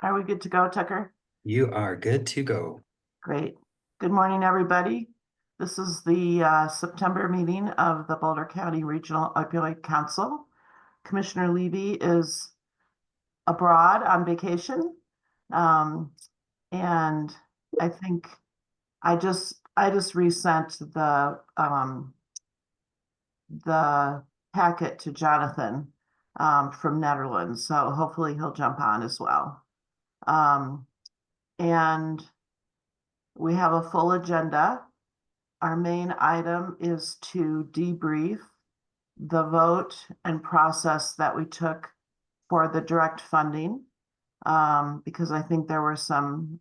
Are we good to go, Tucker? You are good to go. Great. Good morning, everybody. This is the September meeting of the Boulder County Regional Opioid Council. Commissioner Levy is abroad on vacation. Um, and I think I just resent the packet to Jonathan from Netherlands. So hopefully he'll jump on as well. And we have a full agenda. Our main item is to debrief the vote and process that we took for the direct funding, because I think there were some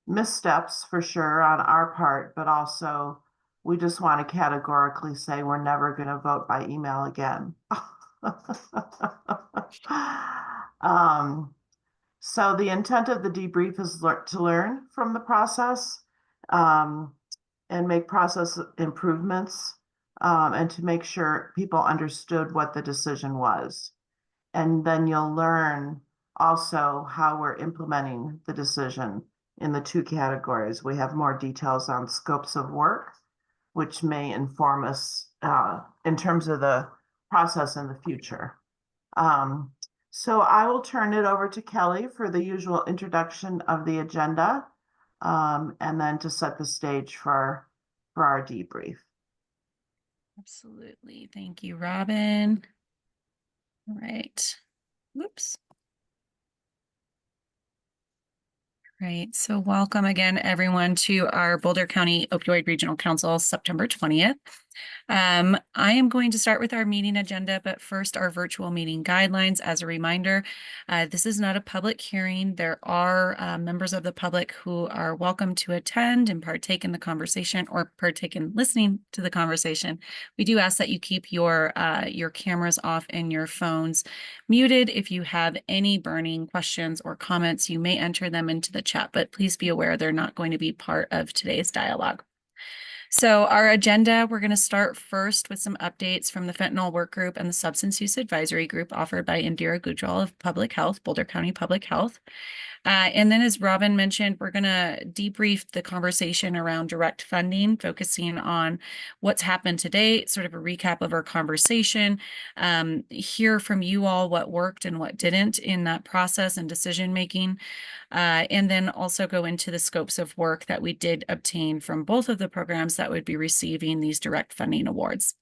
missteps for sure on our part, but also we just want to categorically say we're never going to vote by email again. So the intent of the debrief is to learn from the process, and make process improvements, and to make sure people understood what the decision was. And then you'll learn also how we're implementing the decision in the two categories. We have more details on scopes of work, which may inform us in terms of the process in the future. So I will turn it over to Kelly for the usual introduction of the agenda, and then to set the stage for our debrief. Absolutely. Thank you, Robin. All right. Whoops. Right. So welcome again, everyone, to our Boulder County Opioid Regional Council, September 20th. I am going to start with our meeting agenda, but first our virtual meeting guidelines. As a reminder, this is not a public hearing. There are members of the public who are welcome to attend and partake in the conversation or partake in listening to the conversation. We do ask that you keep your cameras off and your phones muted. If you have any burning questions or comments, you may enter them into the chat, but please be aware they're not going to be part of today's dialogue. So our agenda, we're going to start first with some updates from the Fentanyl Work Group and the Substance Use Advisory Group offered by Indira Gujral of Public Health, Boulder County Public Health. And then, as Robin mentioned, we're going to debrief the conversation around direct funding, focusing on what's happened to date, sort of a recap of our conversation, hear from you all what worked and what didn't in that process and decision making, and then also go into the scopes of work that we did obtain from both of the programs that would be receiving these direct funding awards.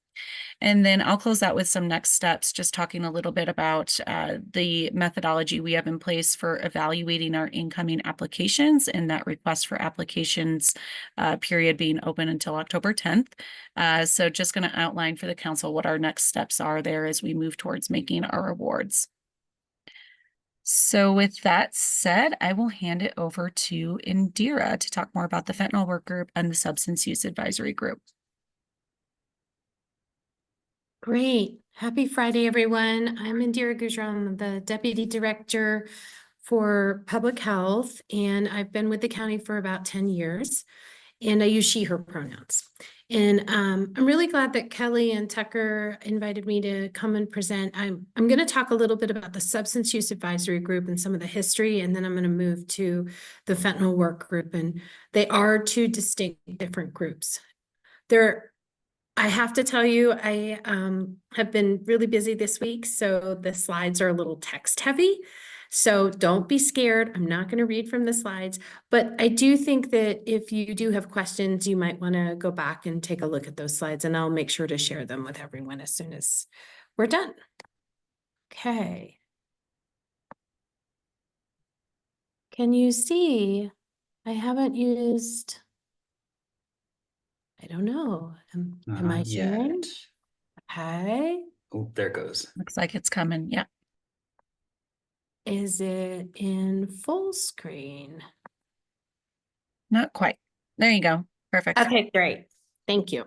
And then I'll close out with some next steps, just talking a little bit about the methodology we have in place for evaluating our incoming applications and that request for applications period being open until October 10th. So just going to outline for the council what our next steps are there as we move towards making our awards. So with that said, I will hand it over to Indira to talk more about the Fentanyl Work Group and the Substance Use Advisory Group. Great. Happy Friday, everyone. I'm Indira Gujral. I'm the Deputy Director for Public Health, and I've been with the county for about 10 years, and I use she, her pronouns. And I'm really glad that Kelly and Tucker invited me to come and present. I'm going to talk a little bit about the Substance Use Advisory Group and some of the history, and then I'm going to move to the Fentanyl Work Group. And they are two distinct different groups. I have to tell you, I have been really busy this week, so the slides are a little text heavy. So don't be scared. I'm not going to read from the slides, but I do think that if you do have questions, you might want to go back and take a look at those slides, and I'll make sure to share them with everyone as soon as we're done. Okay. Can you see? I haven't used... I don't know. Am I sharing? Okay. Oh, there it goes. Looks like it's coming. Yeah. Is it in full screen? Not quite. There you go. Perfect. Okay, great. Thank you.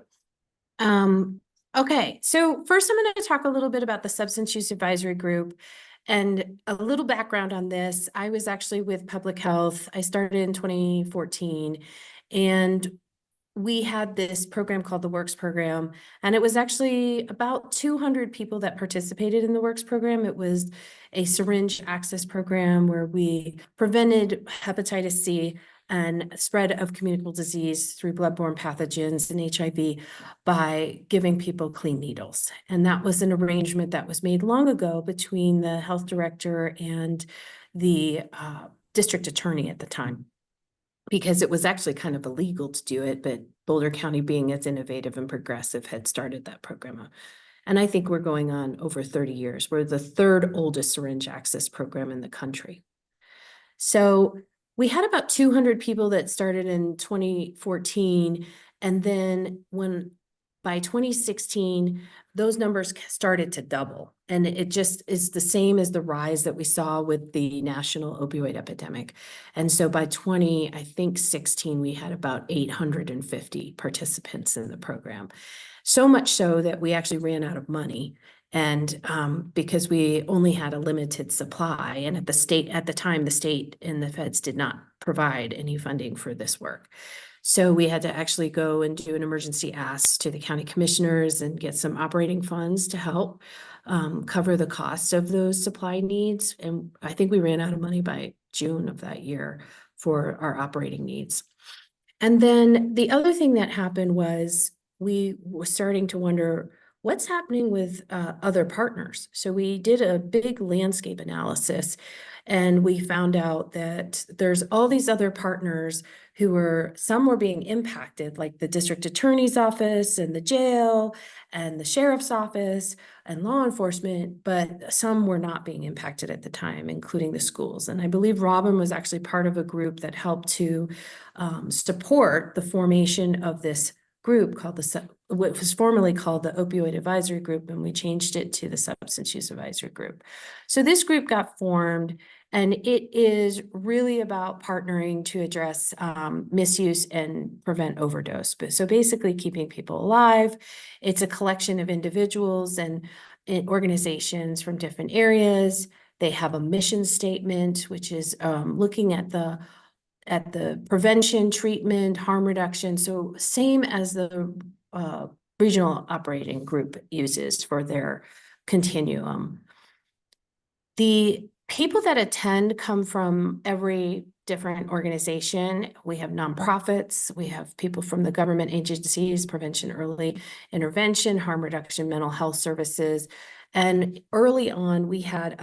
Okay, so first I'm going to talk a little bit about the Substance Use Advisory Group and a little background on this. I was actually with Public Health. I started in 2014, and we had this program called the Works program, and it was actually about 200 people that participated in the Works program. It was a syringe access program where we prevented hepatitis C and spread of communicable disease through bloodborne pathogens and HIV by giving people clean needles. And that was an arrangement that was made long ago between the health director and the district attorney at the time, because it was actually kind of illegal to do it, but Boulder County, being as innovative and progressive, had started that program. And I think we're going on over 30 years. We're the third oldest syringe access program in the country. So we had about 200 people that started in 2014. And then by 2016, those numbers started to double. And it just is the same as the rise that we saw with the national opioid epidemic. And so by 2016, we had about 850 participants in the program. So much so that we actually ran out of money. And because we only had a limited supply, and at the time, the state and the feds did not provide any funding for this work. So we had to actually go and do an emergency ask to the county commissioners and get some operating funds to help cover the cost of those supply needs. And I think we ran out of money by June of that year for our operating needs. And then the other thing that happened was we were starting to wonder what's happening with other partners. So we did a big landscape analysis, and we found out that there's all these other partners some were being impacted, like the district attorney's office and the jail and the sheriff's office and law enforcement, but some were not being impacted at the time, including the schools. And I believe Robin was actually part of a group that helped to support the formation of this group called what was formerly called the Opioid Advisory Group, and we changed it to the Substance Use Advisory Group. So this group got formed, and it is really about partnering to address misuse and prevent overdose. So basically keeping people alive. It's a collection of individuals and organizations from different areas. They have a mission statement, which is looking at the prevention, treatment, harm reduction. So same as the regional operating group uses for their continuum. The people that attend come from every different organization. We have nonprofits, we have people from the government agencies, prevention, early intervention, harm reduction, mental health services. And early on, we had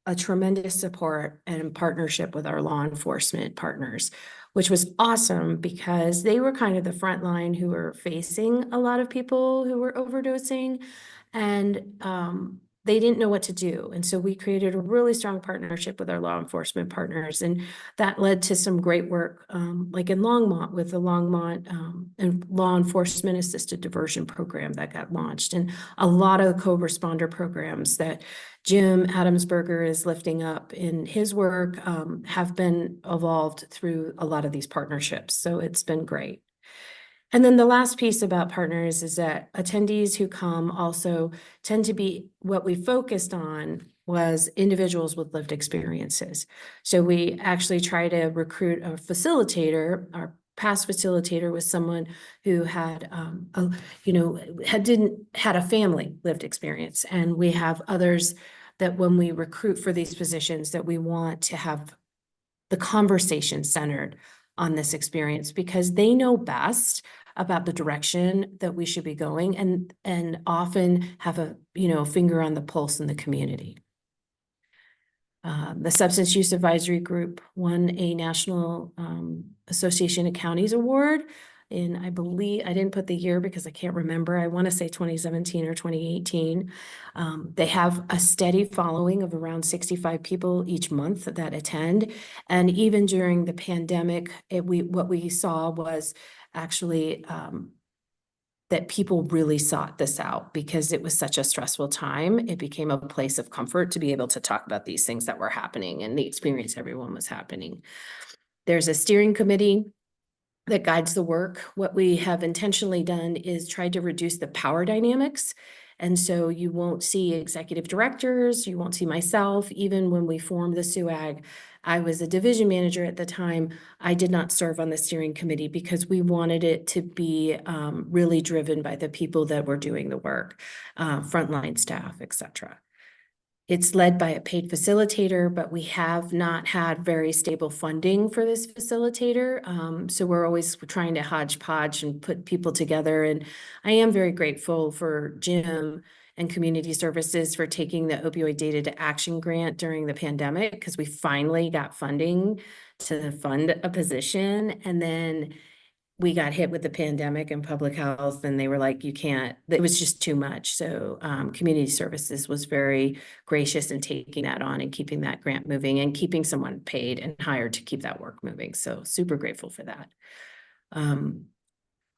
a tremendous support and partnership with our law enforcement partners, which was awesome because they were kind of the front line who were facing a lot of people who were overdosing, and they didn't know what to do. And so we created a really strong partnership with our law enforcement partners. And that led to some great work, like in Longmont with the Longmont and Law Enforcement Assisted Diversion Program that got launched. And a lot of co-responder programs that Jim Adamsberger is lifting up in his work have been evolved through a lot of these partnerships. So it's been great. And then the last piece about partners is that attendees who come also tend to be, what we focused on was individuals with lived experiences. So we actually try to recruit a facilitator. Our past facilitator was someone who had, had a family lived experience. And we have others that when we recruit for these positions that we want to have the conversation centered on this experience because they know best about the direction that we should be going and often have a finger on the pulse in the community. The Substance Use Advisory Group won a National Association of Counties Award in, I believe, I didn't put the year because I can't remember. I want to say 2017 or 2018. They have a steady following of around 65 people each month that attend. And even during the pandemic, what we saw was actually that people really sought this out because it was such a stressful time. It became a place of comfort to be able to talk about these things that were happening and the experience everyone was happening. There's a steering committee that guides the work. What we have intentionally done is tried to reduce the power dynamics And so you won't see executive directors, you won't see myself. Even when we formed the SUAG, I was a division manager at the time. I did not serve on the steering committee because we wanted it to be really driven by the people that were doing the work, frontline staff, et cetera. It's led by a paid facilitator, but we have not had very stable funding for this facilitator. So we're always trying to hodgepodge and put people together. And I am very grateful for Jim and Community Services for taking the Opioid Data to Action grant during the pandemic, because we finally got funding to fund a position. And then we got hit with the pandemic and public health, and they were like, you can't, it was just too much. So Community Services was very gracious in taking that on and keeping that grant moving and keeping someone paid and hired to keep that work moving. So super grateful for that.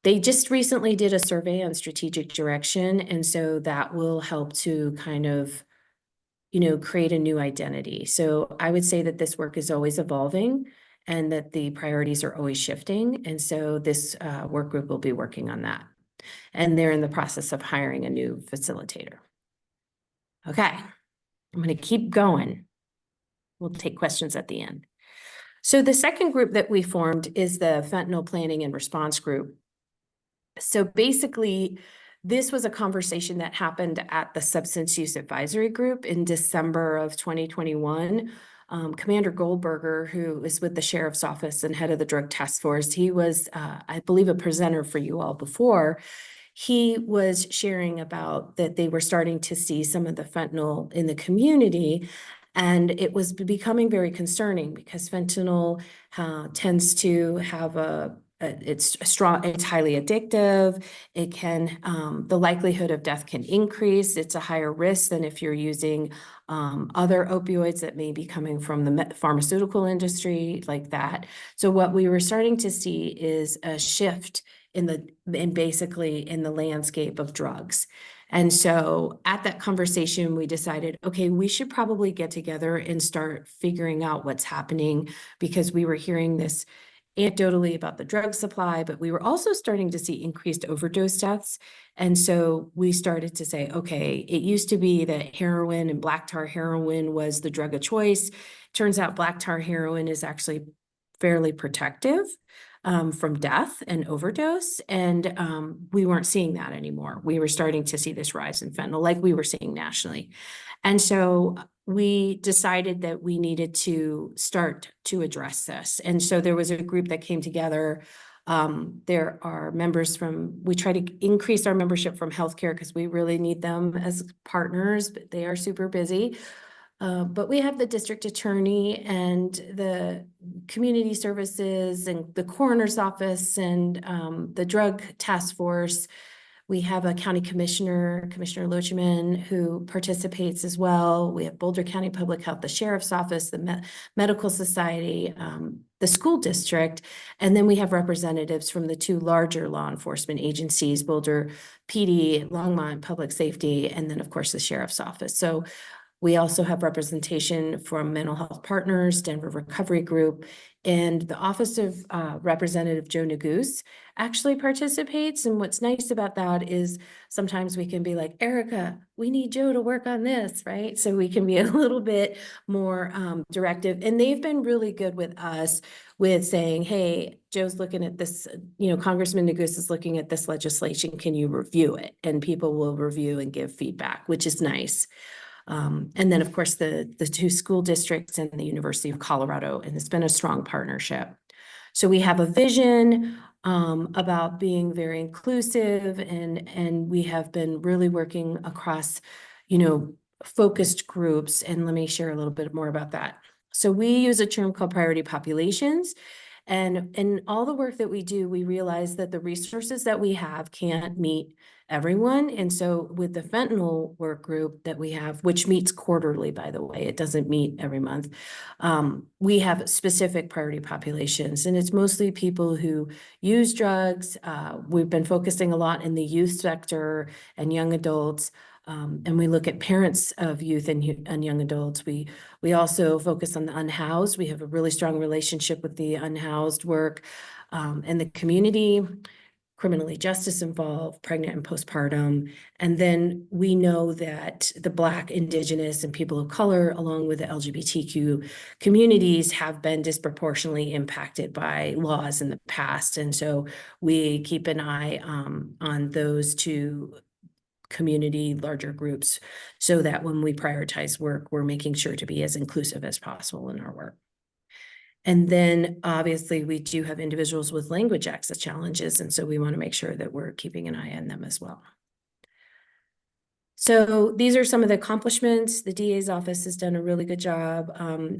They just recently did a survey on strategic direction. And so that will help to kind of, create a new identity. So I would say that this work is always evolving and that the priorities are always shifting. And so this work group will be working on that. And they're in the process of hiring a new facilitator. Okay, I'm going to keep going. We'll take questions at the end. So the second group that we formed is the Fentanyl Planning and Response Group. So basically, this was a conversation that happened at the Substance Use Advisory Group in December of 2021. Commander Goldberger, who is with the Sheriff's Office and head of the Drug Task Force, he was, I believe, a presenter for you all before. He was sharing about that they were starting to see some of the fentanyl in the community, and it was becoming very concerning because fentanyl tends to have it's strong, it's highly addictive. It can, the likelihood of death can increase. It's a higher risk than if you're using other opioids that may be coming from the pharmaceutical industry like that. So what we were starting to see is a shift basically in the landscape of drugs. And so at that conversation, we decided, okay, we should probably get together and start figuring out what's happening, because we were hearing this anecdotally about the drug supply, but we were also starting to see increased overdose deaths. And so we started to say, okay, it used to be that heroin and black tar heroin was the drug of choice. Turns out black tar heroin is actually fairly protective from death and overdose. And we weren't seeing that anymore. We were starting to see this rise in fentanyl like we were seeing nationally. And so we decided that we needed to start to address this. And so there was a group that came together. There are members we try to increase our membership from healthcare because we really need them as partners, but they are super busy. But we have the district attorney and the community services and the coroner's office and the drug task force. We have a county commissioner, Commissioner Loachman, who participates as well. We have Boulder County Public Health, the Sheriff's Office, the Medical Society, the school district, and then we have representatives from the two larger law enforcement agencies, Boulder PD, Longmont Public Safety, and then of course the Sheriff's Office. So we also have representation from Mental Health Partners, Denver Recovery Group, and the Office of Representative Joe Neguse actually participates. And what's nice about that is sometimes we can be like, Erica, we need Joe to work on this, right? So we can be a little bit more directive. And they've been really good with us with saying, hey, Joe's looking at this, Congressman Neguse is looking at this legislation. Can you review it? And people will review and give feedback, which is nice. And then, of course, the two school districts and the University of Colorado, and it's been a strong partnership. So we have a vision about being very inclusive, and we have been really working across, focused groups. And let me share a little bit more about that. So we use a term called priority populations. And in all the work that we do, we realize that the resources that we have can't meet everyone. And so with the fentanyl work group that we have, which meets quarterly, by the way, it doesn't meet every month, we have specific priority populations, and it's mostly people who use drugs. We've been focusing a lot in the youth sector and young adults. And we look at parents of youth and young adults. We also focus on the unhoused. We have a really strong relationship with the unhoused work and the community. criminally justice involved, pregnant and postpartum. And then we know that the Black, Indigenous, and people of color, along with the LGBTQ communities, have been disproportionately impacted by laws in the past. And so we keep an eye on those two community, larger groups, so that when we prioritize work, we're making sure to be as inclusive as possible in our work. And then obviously we do have individuals with language access challenges. And so we want to make sure that we're keeping an eye on them as well. So these are some of the accomplishments. The DA's office has done a really good job,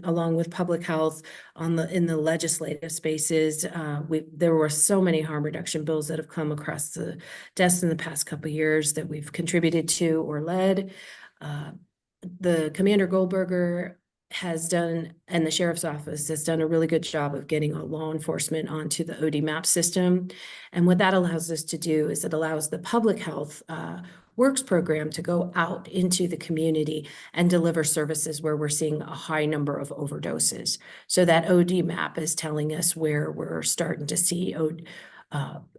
along with public health in the legislative spaces. There were so many harm reduction bills that have come across the desk in the past couple of years that we've contributed to or led. The Commander Goldberger has done, and the sheriff's office has done a really good job of getting law enforcement onto the OD map system. And what that allows us to do is it allows the public health works program to go out into the community and deliver services where we're seeing a high number of overdoses. So that OD map is telling us where we're starting to see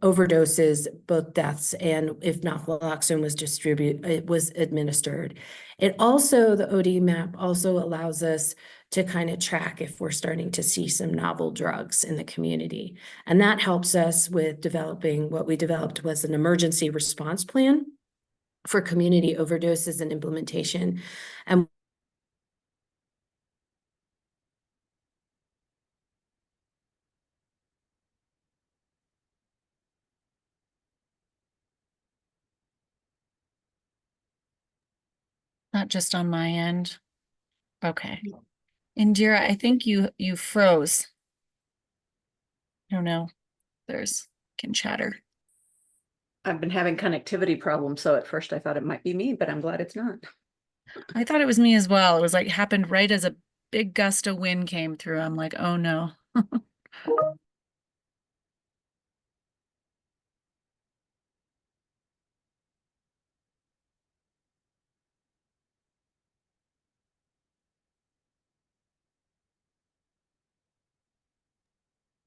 overdoses, both deaths, and if naloxone was administered. It also, the OD map also allows us to kind of track if we're starting to see some novel drugs in the community. And that helps us with developing, what we developed was an emergency response plan for community overdoses and implementation. And Not just on my end. Okay. Indira, I think you froze. I don't know. Can chatter. I've been having connectivity problems, so at first I thought it might be me, but I'm glad it's not. I thought it was me as well. It was like happened right as a big gust of wind came through. I'm like, oh no.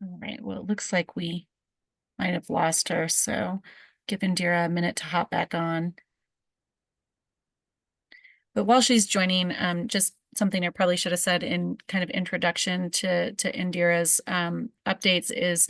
All right, well, it looks like we might have lost her, so give Indira a minute to hop back on. But while she's joining, just something I probably should have said in kind of introduction to Indira's updates is,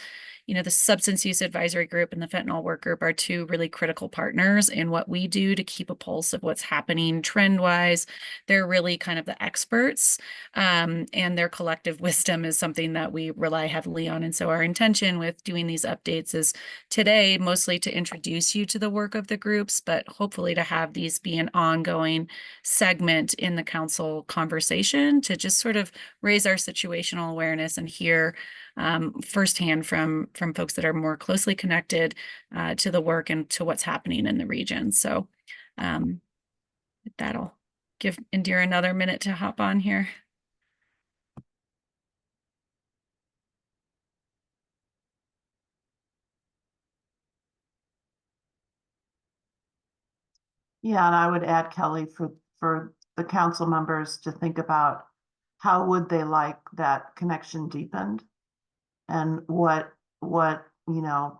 the Substance Use Advisory Group and the Fentanyl Work Group are two really critical partners in what we do to keep a pulse of what's happening trend-wise. They're really kind of the experts, and their collective wisdom is something that we rely heavily on. And so our intention with doing these updates is today mostly to introduce you to the work of the groups, but hopefully to have these be an ongoing segment in the council conversation to just sort of raise our situational awareness and hear firsthand from folks that are more closely connected to the work and to what's happening in the region. So that'll give Indira another minute to hop on here. Yeah, and I would add, Kelly, for the council members to think about how would they like that connection deepened, and what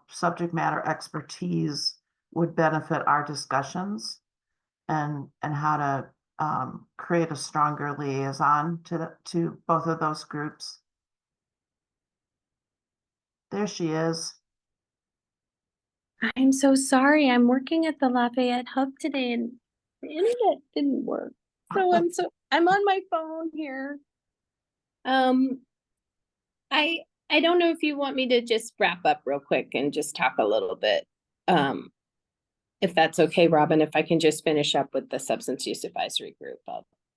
subject matter expertise would benefit our discussions, and how to create a stronger liaison to both of those groups. There she is. I'm so sorry. I'm working at the Lafayette Hub today and the internet didn't work. So I'm on my phone here. I don't know if you want me to just wrap up real quick and just talk a little bit. If that's okay, Robin, if I can just finish up with the Substance Use Advisory Group.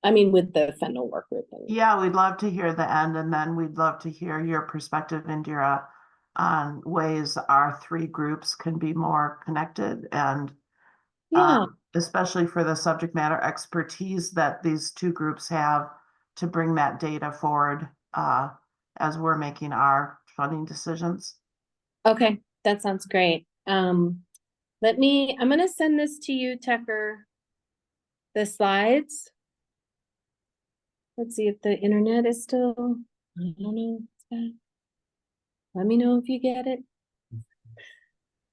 With the fentanyl work group. Yeah, we'd love to hear the end, and then we'd love to hear your perspective, Indira, on ways our three groups can be more connected, and especially for the subject matter expertise that these two groups have to bring that data forward as we're making our funding decisions. Okay, that sounds great. I'm going to send this to you, Tucker, the slides. Let's see if the internet is still, I don't know. Let me know if you get it.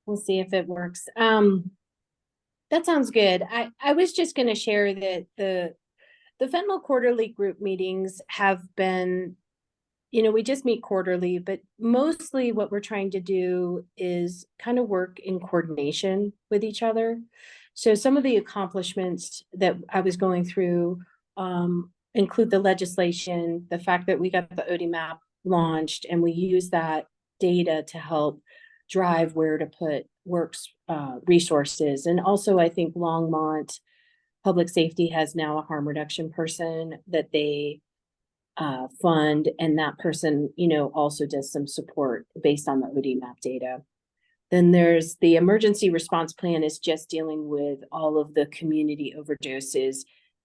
We'll see if it works. That sounds good. I was just gonna share that the fentanyl quarterly group meetings have been, we just meet quarterly, but mostly what we're trying to do is kind of work in coordination with each other. So some of the accomplishments that I was going through include the legislation, the fact that we got the OD map launched, and we use that data to help drive where to put works resources. And also, I think Longmont Public Safety has now a harm reduction person that they fund, and that person, also does some support based on the OD map data. Then there's the emergency response plan is just dealing with all of the community overdoses.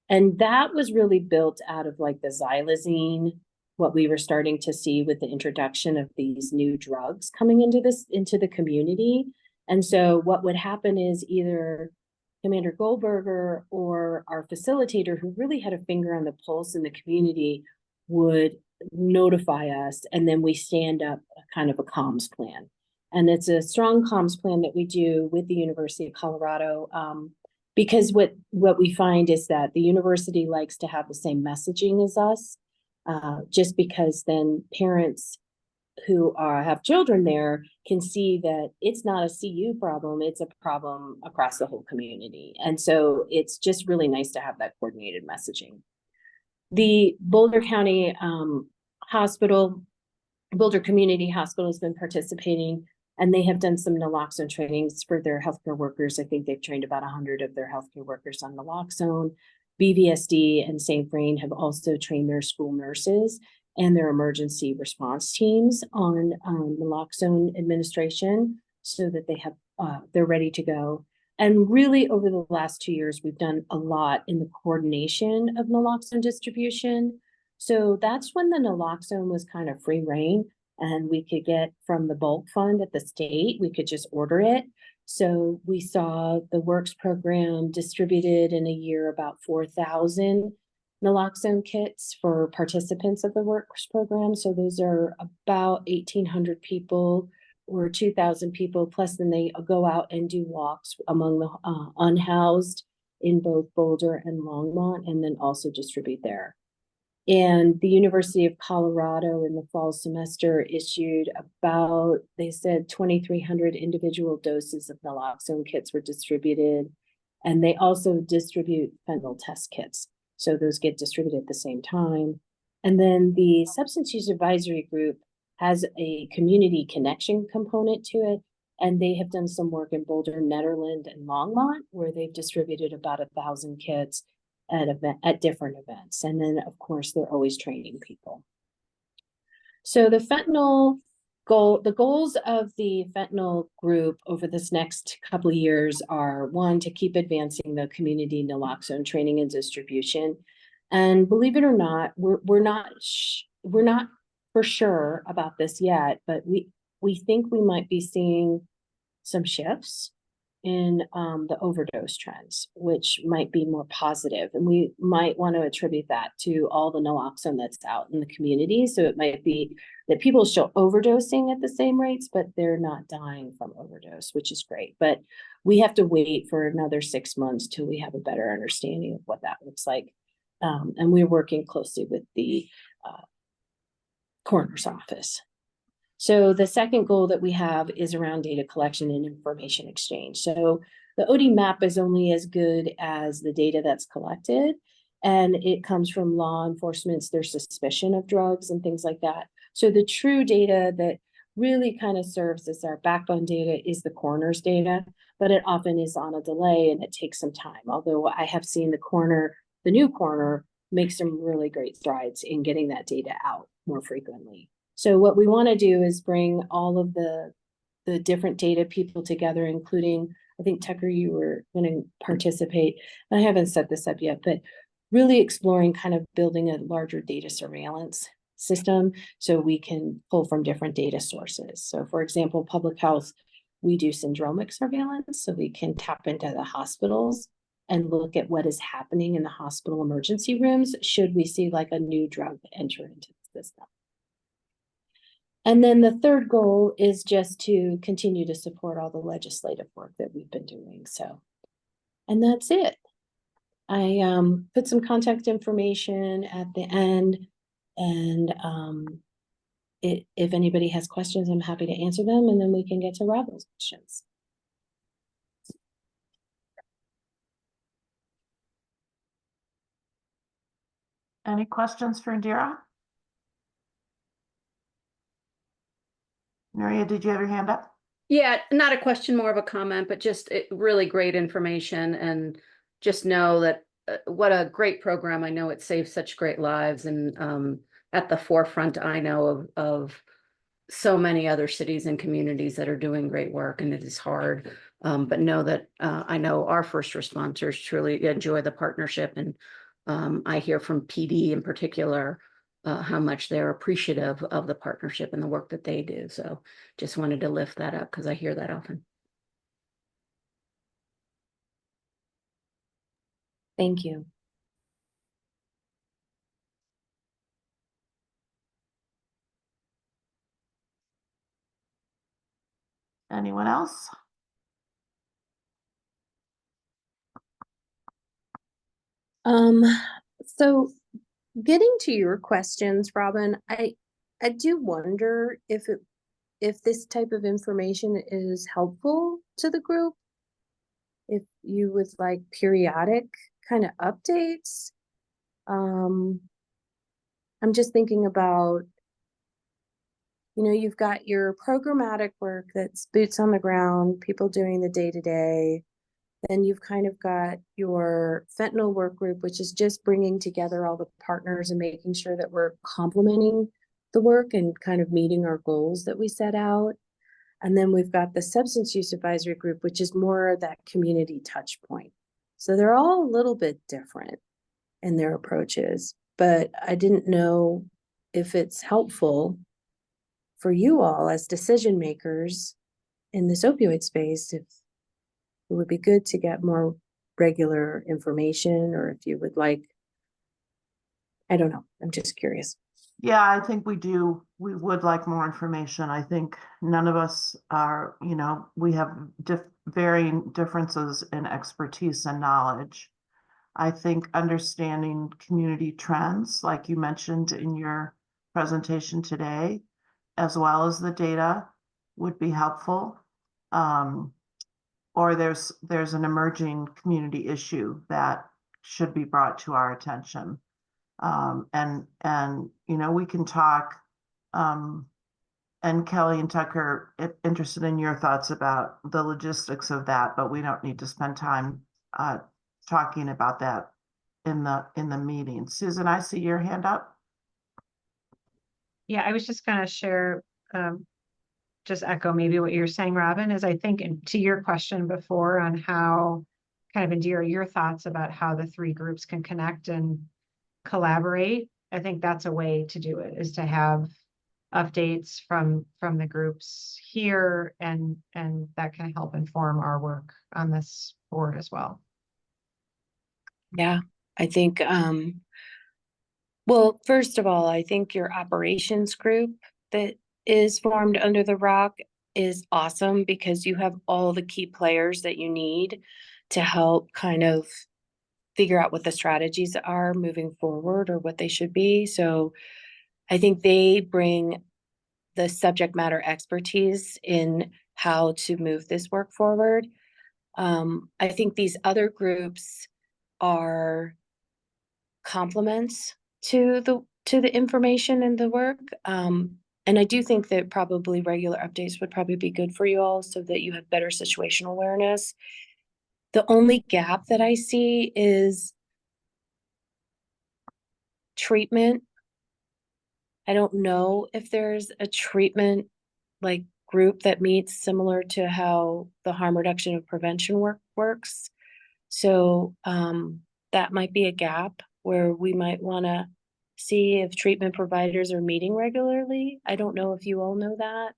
And that was really built out of like the xylazine, what we were starting to see with the introduction of these new drugs coming into the community. And so what would happen is either Commander Goldberger or our facilitator, who really had a finger on the pulse in the community, would notify us, and then we stand up a kind of a comms plan. And it's a strong comms plan that we do with the University of Colorado, because what we find is that the university likes to have the same messaging as us, just because then parents who have children there can see that it's not a CU problem, it's a problem across the whole community. And so it's just really nice to have that coordinated messaging. The Boulder County Boulder Community Hospital has been participating, and they have done some naloxone trainings for their healthcare workers. I think they've trained about 100 of their healthcare workers on naloxone. BVSD and St. Vrain have also trained their school nurses and their emergency response teams on naloxone administration, so that they're ready to go. And really, over the last 2 years, we've done a lot in the coordination of naloxone distribution. So that's when the naloxone was kind of free reign, and we could get from the bulk fund at the state, we could just order it. So we saw the Works program distributed in a year about 4,000 naloxone kits for participants of the Works program. So those are about 1,800 people or 2,000 people, plus then they go out and do walks among the unhoused in both Boulder and Longmont, and then also distribute there. And the University of Colorado in the fall semester issued about, they said 2,300 individual doses of naloxone kits were distributed. And they also distribute fentanyl test kits. So those get distributed at the same time. And then the Substance Use Advisory Group has a community connection component to it. And they have done some work in Boulder, Nederland, and Longmont, where they've distributed about 1,000 kits at different events. And then, of course, they're always training people. So the goals of the fentanyl group over this next couple of years are, one, to keep advancing the community naloxone training and distribution. And believe it or not, we're not for sure about this yet, but we think we might be seeing some shifts in the overdose trends, which might be more positive. And we might want to attribute that to all the naloxone that's out in the community. So it might be that people are still overdosing at the same rates, but they're not dying from overdose, which is great. But we have to wait for another 6 months till we have a better understanding of what that looks like. And we're working closely with the coroner's office. So the second goal that we have is around data collection and information exchange. So the OD map is only as good as the data that's collected, and it comes from law enforcement's their suspicion of drugs and things like that. So the true data that really kind of serves as our backbone data is the coroner's data, but it often is on a delay and it takes some time. Although I have seen the new coroner make some really great strides in getting that data out more frequently. So what we want to do is bring all of the different data people together, including, I think, Tucker, you were going to participate. I haven't set this up yet, but really exploring kind of building a larger data surveillance system so we can pull from different data sources. So for example, public health, we do syndromic surveillance, so we can tap into the hospitals and look at what is happening in the hospital emergency rooms should we see like a new drug enter into the system. And then the third goal is just to continue to support all the legislative work that we've been doing, so. And that's it. I put some contact information at the end, and if anybody has questions, I'm happy to answer them, and then we can get to Robin's questions. Any questions for Indira? Maria, did you have your hand up? Yeah, not a question, more of a comment, but just really great information, and just know that what a great program. I know it saves such great lives, and at the forefront, I know of so many other cities and communities that are doing great work, and it is hard. But know that I know our first responders truly enjoy the partnership, and I hear from PD in particular how much they're appreciative of the partnership and the work that they do. So just wanted to lift that up because I hear that often. Thank you. Anyone else? So getting to your questions, Robin, I do wonder if this type of information is helpful to the group. If you would like periodic kind of updates. I'm just thinking about, you've got your programmatic work that's boots on the ground, people doing the day-to-day. Then you've kind of got your fentanyl work group, which is just bringing together all the partners and making sure that we're complementing the work and kind of meeting our goals that we set out. And then we've got the substance use advisory group, which is more that community touch point. So they're all a little bit different in their approaches, but I didn't know if it's helpful for you all as decision makers in this opioid space, if it would be good to get more regular information, or if you would like, I don't know, I'm just curious. Yeah, I think we do. We would like more information. I think none of us are, we have varying differences in expertise and knowledge. I think understanding community trends, like you mentioned in your presentation today, as well as the data, would be helpful. Or there's an emerging community issue that should be brought to our attention. And we can talk, and Kelly and Tucker, interested in your thoughts about the logistics of that, but we don't need to spend time talking about that in the meeting. Susan, I see your hand up. Yeah, I was just gonna share, just echo maybe what you're saying, Robin, is I think to your question before on how kind of Indira, your thoughts about how the three groups can connect and collaborate. I think that's a way to do it, is to have updates from the groups here, and that can help inform our work on this board as well. Yeah, I think, well, first of all, I think your operations group that is formed under the ROC is awesome, because you have all the key players that you need to help kind of figure out what the strategies are moving forward, or what they should be. So I think they bring the subject matter expertise in how to move this work forward. I think these other groups are complements to the information and the work. And I do think that probably regular updates would probably be good for you all, so that you have better situational awareness. The only gap that I see is treatment. I don't know if there's a treatment like group that meets similar to how the harm reduction and prevention work works. So that might be a gap where we might want to see if treatment providers are meeting regularly. I don't know if you all know that.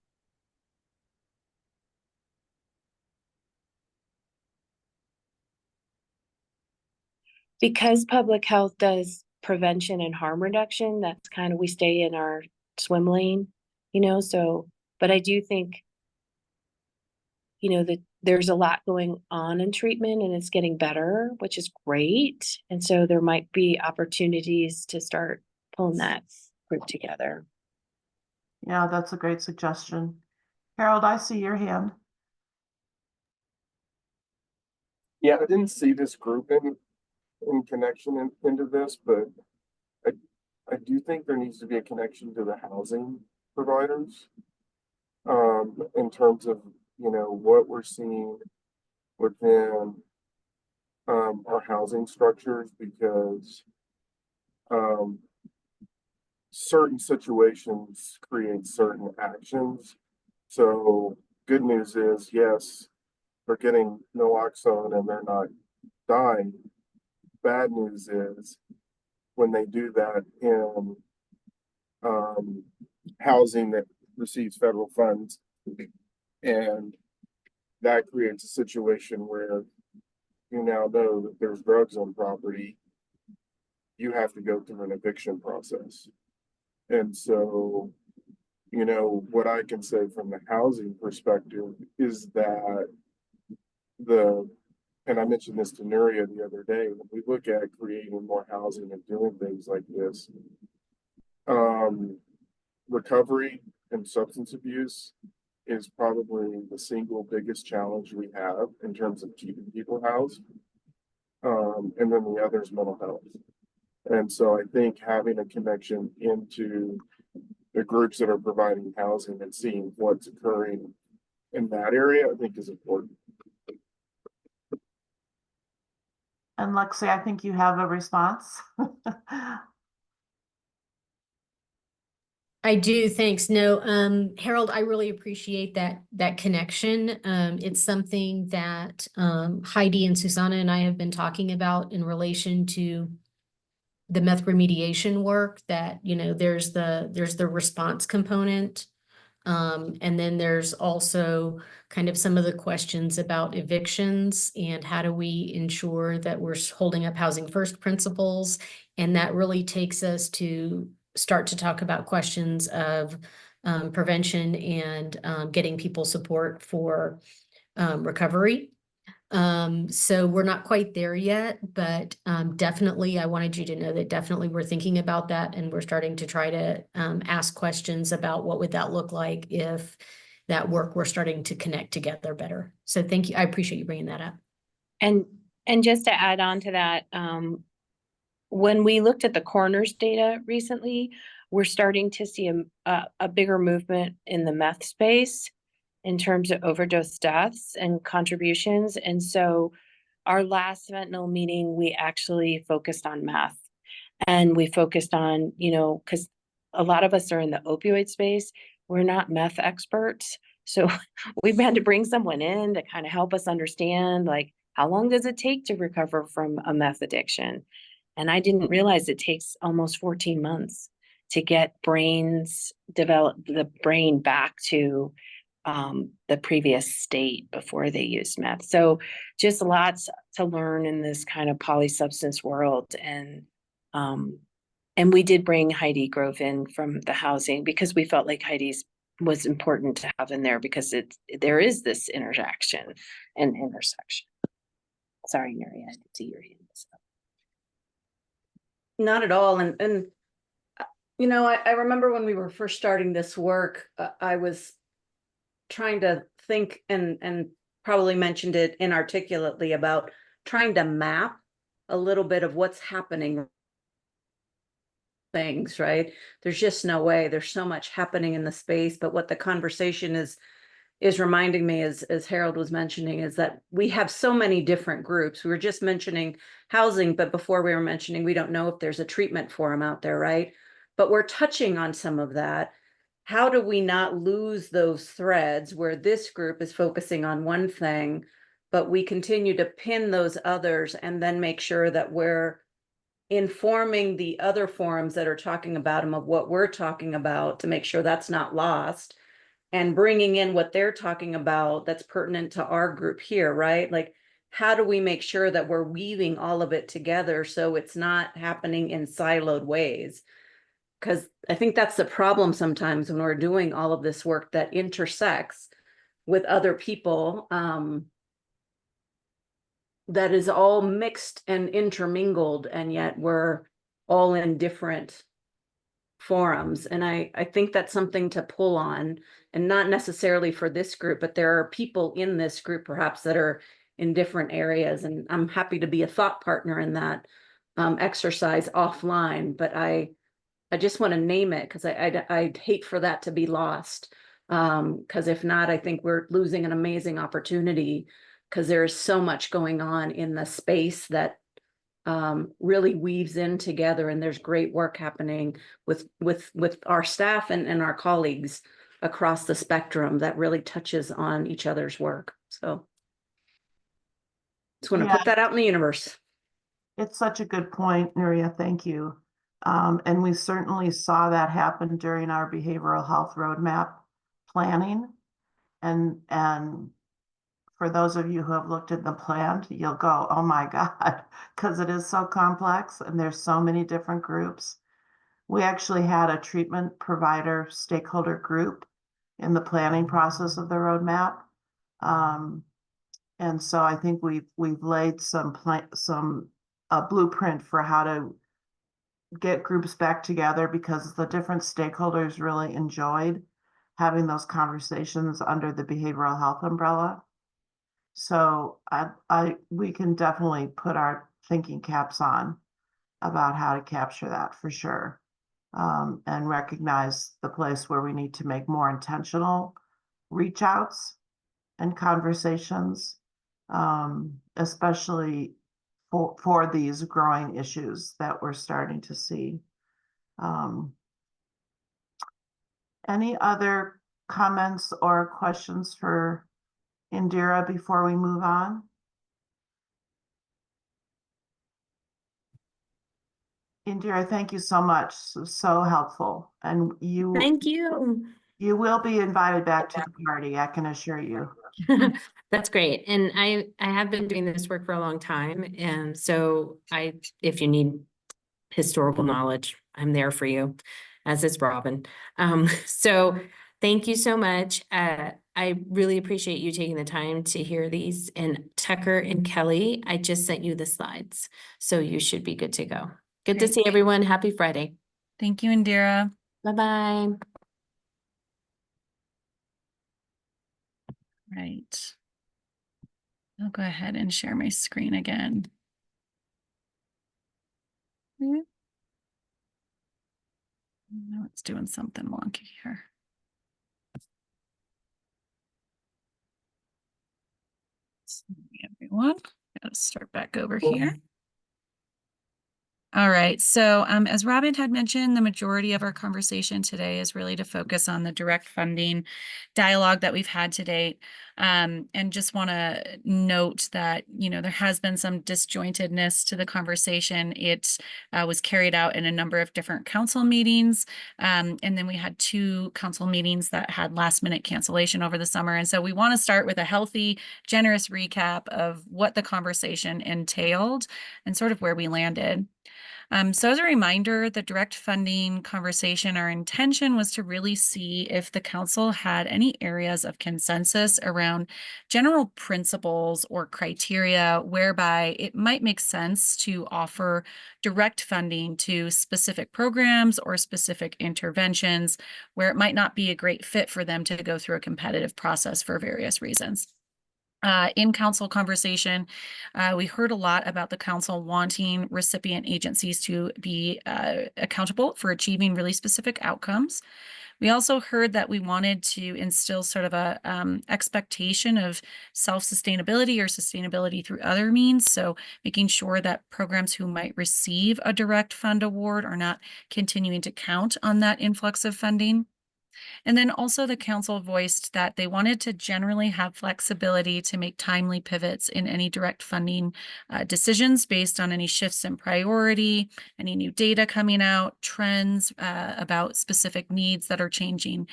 Because public health does prevention and harm reduction, that's kind of, we stay in our swim lane. you know, so, but I do think, you know, that there's a lot going on in treatment and it's getting better, which is great. And so there might be opportunities to start pulling that group together. Yeah, that's a great suggestion. Harold, I see your hand. Yeah, I didn't see this group in connection into this, but I do think there needs to be a connection to the housing providers. In terms of, you know, what we're seeing within our housing structures, because certain situations create certain actions. So good news is, yes, they're getting naloxone and they're not dying. Bad news is when they do that in housing that receives federal funds, and that creates a situation where you now know that there's drugs on property, you have to go through an eviction process. And so, you know, what I can say from the housing perspective is that and I mentioned this to Nuria the other day, when we look at creating more housing and doing things like this, recovery and substance abuse is probably the single biggest challenge we have in terms of keeping people housed. And then the other is mental health. And so I think having a connection into the groups that are providing housing and seeing what's occurring in that area, I think is important. And Lexi, I think you have a response. I do, thanks. No, Harold, I really appreciate that connection. It's something that Heidi and Susanna and I have been talking about in relation to the meth remediation work, that, you know, there's the response component. And then there's also kind of some of the questions about evictions and how do we ensure that we're holding up housing first principles. And that really takes us to start to talk about questions of prevention and getting people support for recovery. So we're not quite there yet, but definitely I wanted you to know that definitely we're thinking about that, and we're starting to try to ask questions about what would that look like if that work we're starting to connect together better. So thank you. I appreciate you bringing that up. And just to add on to that, when we looked at the coroner's data recently, we're starting to see a bigger movement in the meth space in terms of overdose deaths and contributions. And so our last fentanyl meeting, we actually focused on meth, and we focused on, you know, because a lot of us are in the opioid space. We're not meth experts. So we've had to bring someone in to kind of help us understand, like, how long does it take to recover from a meth addiction? And I didn't realize it takes almost 14 months to get the brain back to the previous state before they used meth. So just lots to learn in this kind of polysubstance world. And we did bring Heidi Grove in from the housing because we felt like Heidi's was important to have in there because there is this intersection and intersection. Sorry, Nuria, I didn't see your hand. Not at all. And you know, I remember when we were first starting this work, I was trying to think and probably mentioned it inarticulately about trying to map a little bit of what's happening things, right? There's just no way. There's so much happening in the space, but what the conversation is reminding me, as Harold was mentioning, is that we have so many different groups. We were just mentioning housing, but before we were mentioning, we don't know if there's a treatment forum out there, right? But we're touching on some of that. How do we not lose those threads where this group is focusing on one thing, but we continue to pin those others and then make sure that we're informing the other forums that are talking about them of what we're talking about to make sure that's not lost, and bringing in what they're talking about that's pertinent to our group here, right? Like, how do we make sure that we're weaving all of it together so it's not happening in siloed ways? Because I think that's the problem sometimes when we're doing all of this work that intersects with other people, that is all mixed and intermingled, and yet we're all in different forums. And I think that's something to pull on, and not necessarily for this group, but there are people in this group perhaps that are in different areas. And I'm happy to be a thought partner in that exercise offline, but I just want to name it because I'd hate for that to be lost. Because if not, I think we're losing an amazing opportunity, because there's so much going on in the space that really weaves in together, and there's great work happening with our staff and our colleagues across the spectrum that really touches on each other's work. So just want to Yeah. put that out in the universe. It's such a good point, Nuria. Thank you. And we certainly saw that happen during our behavioral health roadmap planning. And for those of you who have looked at the plan, you'll go, oh my God, because it is so complex and there's so many different groups. We actually had a treatment provider stakeholder group in the planning process of the roadmap. And so I think we've laid a blueprint for how to get groups back together, because the different stakeholders really enjoyed having those conversations under the behavioral health umbrella. So we can definitely put our thinking caps on about how to capture that for sure. And recognize the place where we need to make more intentional reach outs and conversations, especially for these growing issues that we're starting to see. Any other comments or questions for Indira before we move on? Indira, thank you so much. So helpful. And Thank you. you will be invited back to the party, I can assure you. That's great. And I have been doing this work for a long time. And so if you need historical knowledge, I'm there for you, as is Robin. So thank you so much. I really appreciate you taking the time to hear these. And Tucker and Kelly, I just sent you the slides, so you should be good to go. Good to Great. see everyone. Happy Friday. Thank you, Indira. Bye-bye. Right. I'll go ahead and share my screen again. No, it's doing something wonky here. Everyone, gotta start back over here. All right, so as Robin had mentioned, the majority of our conversation today is really to focus on the direct funding dialogue that we've had to date. And just want to note that, there has been some disjointedness to the conversation. It was carried out in a number of different council meetings. And then we had 2 council meetings that had last minute cancellation over the summer. And so we want to start with a healthy, generous recap of what the conversation entailed and sort of where we landed. So as a reminder, the direct funding conversation, our intention was to really see if the council had any areas of consensus around general principles or criteria whereby it might make sense to offer direct funding to specific programs or specific interventions where it might not be a great fit for them to go through a competitive process for various reasons. In council conversation, we heard a lot about the council wanting recipient agencies to be accountable for achieving really specific outcomes. We also heard that we wanted to instill sort of a expectation of self-sustainability or sustainability through other means. So making sure that programs who might receive a direct fund award are not continuing to count on that influx of funding. And then also the council voiced that they wanted to generally have flexibility to make timely pivots in any direct funding decisions based on any shifts in priority, any new data coming out, trends about specific needs that are changing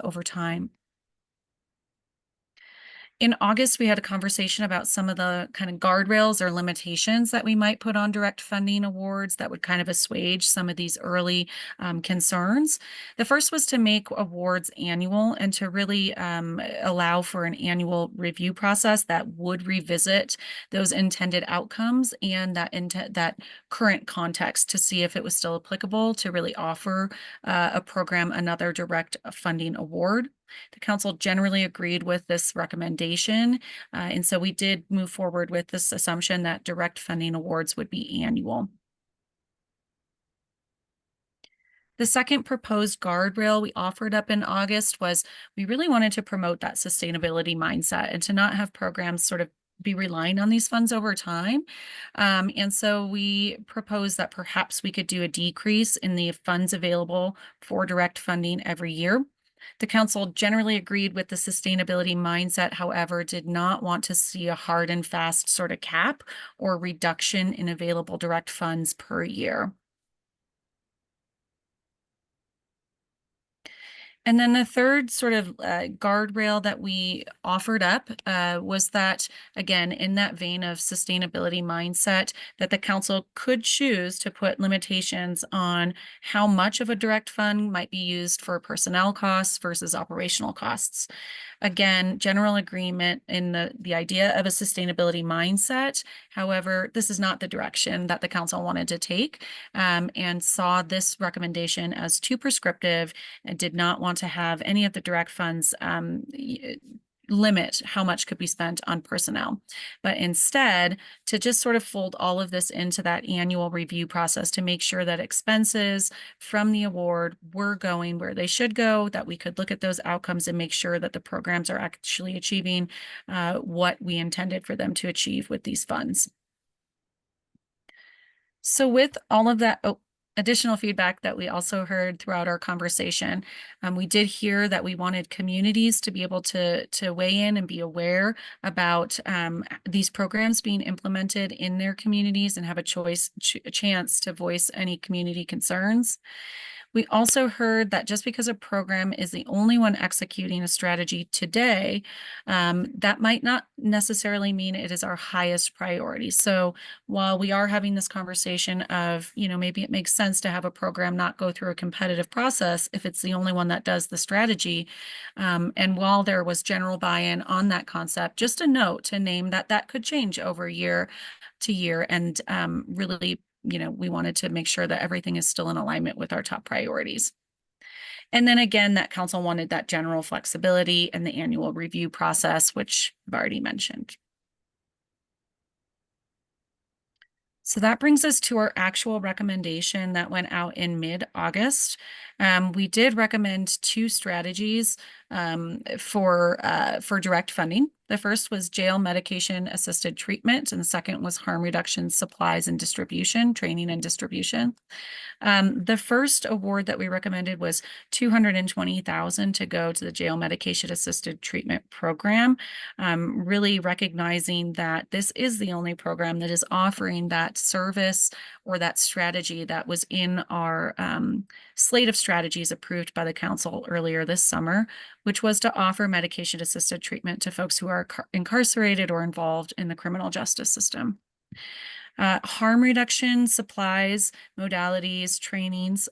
over time. In August, we had a conversation about some of the kind of guardrails or limitations that we might put on direct funding awards that would kind of assuage some of these early concerns. The first was to make awards annual and to really allow for an annual review process that would revisit those intended outcomes and that current context to see if it was still applicable to really offer a program another direct funding award. The council generally agreed with this recommendation, and so we did move forward with this assumption that direct funding awards would be annual. The second proposed guardrail we offered up in August was we really wanted to promote that sustainability mindset and to not have programs sort of be relying on these funds over time. And so we proposed that perhaps we could do a decrease in the funds available for direct funding every year. The council generally agreed with the sustainability mindset, however, did not want to see a hard and fast sort of cap or reduction in available direct funds per year. And then the third sort of guardrail that we offered up was that, again, in that vein of sustainability mindset, that the council could choose to put limitations on how much of a direct fund might be used for personnel costs versus operational costs. Again, general agreement in the idea of a sustainability mindset. However, this is not the direction that the council wanted to take and saw this recommendation as too prescriptive and did not want to have any of the direct funds limit how much could be spent on personnel, but instead to just sort of fold all of this into that annual review process to make sure that expenses from the award were going where they should go, that we could look at those outcomes and make sure that the programs are actually achieving what we intended for them to achieve with these funds. So with all of that, additional feedback that we also heard throughout our conversation, we did hear that we wanted communities to be able to weigh in and be aware about these programs being implemented in their communities and have a chance to voice any community concerns. We also heard that just because a program is the only one executing a strategy today, that might not necessarily mean it is our highest priority. So while we are having this conversation of, maybe it makes sense to have a program not go through a competitive process if it's the only one that does the strategy. And while there was general buy-in on that concept, just a note to name that could change over year to year and really we wanted to make sure that everything is still in alignment with our top priorities. And then again, that council wanted that general flexibility and the annual review process, which I've already mentioned. So that brings us to our actual recommendation that went out in mid-August. We did recommend two strategies for direct funding. The first was jail medication assisted treatment, and the second was harm reduction supplies and distribution, training and distribution. The first award that we recommended was $220,000 to go to the jail medication assisted treatment program, really recognizing that this is the only program that is offering that service or that strategy that was in our slate of strategies approved by the council earlier this summer, which was to offer medication assisted treatment to folks who are incarcerated or involved in the criminal justice system. Harm reduction, supplies, modalities, trainings.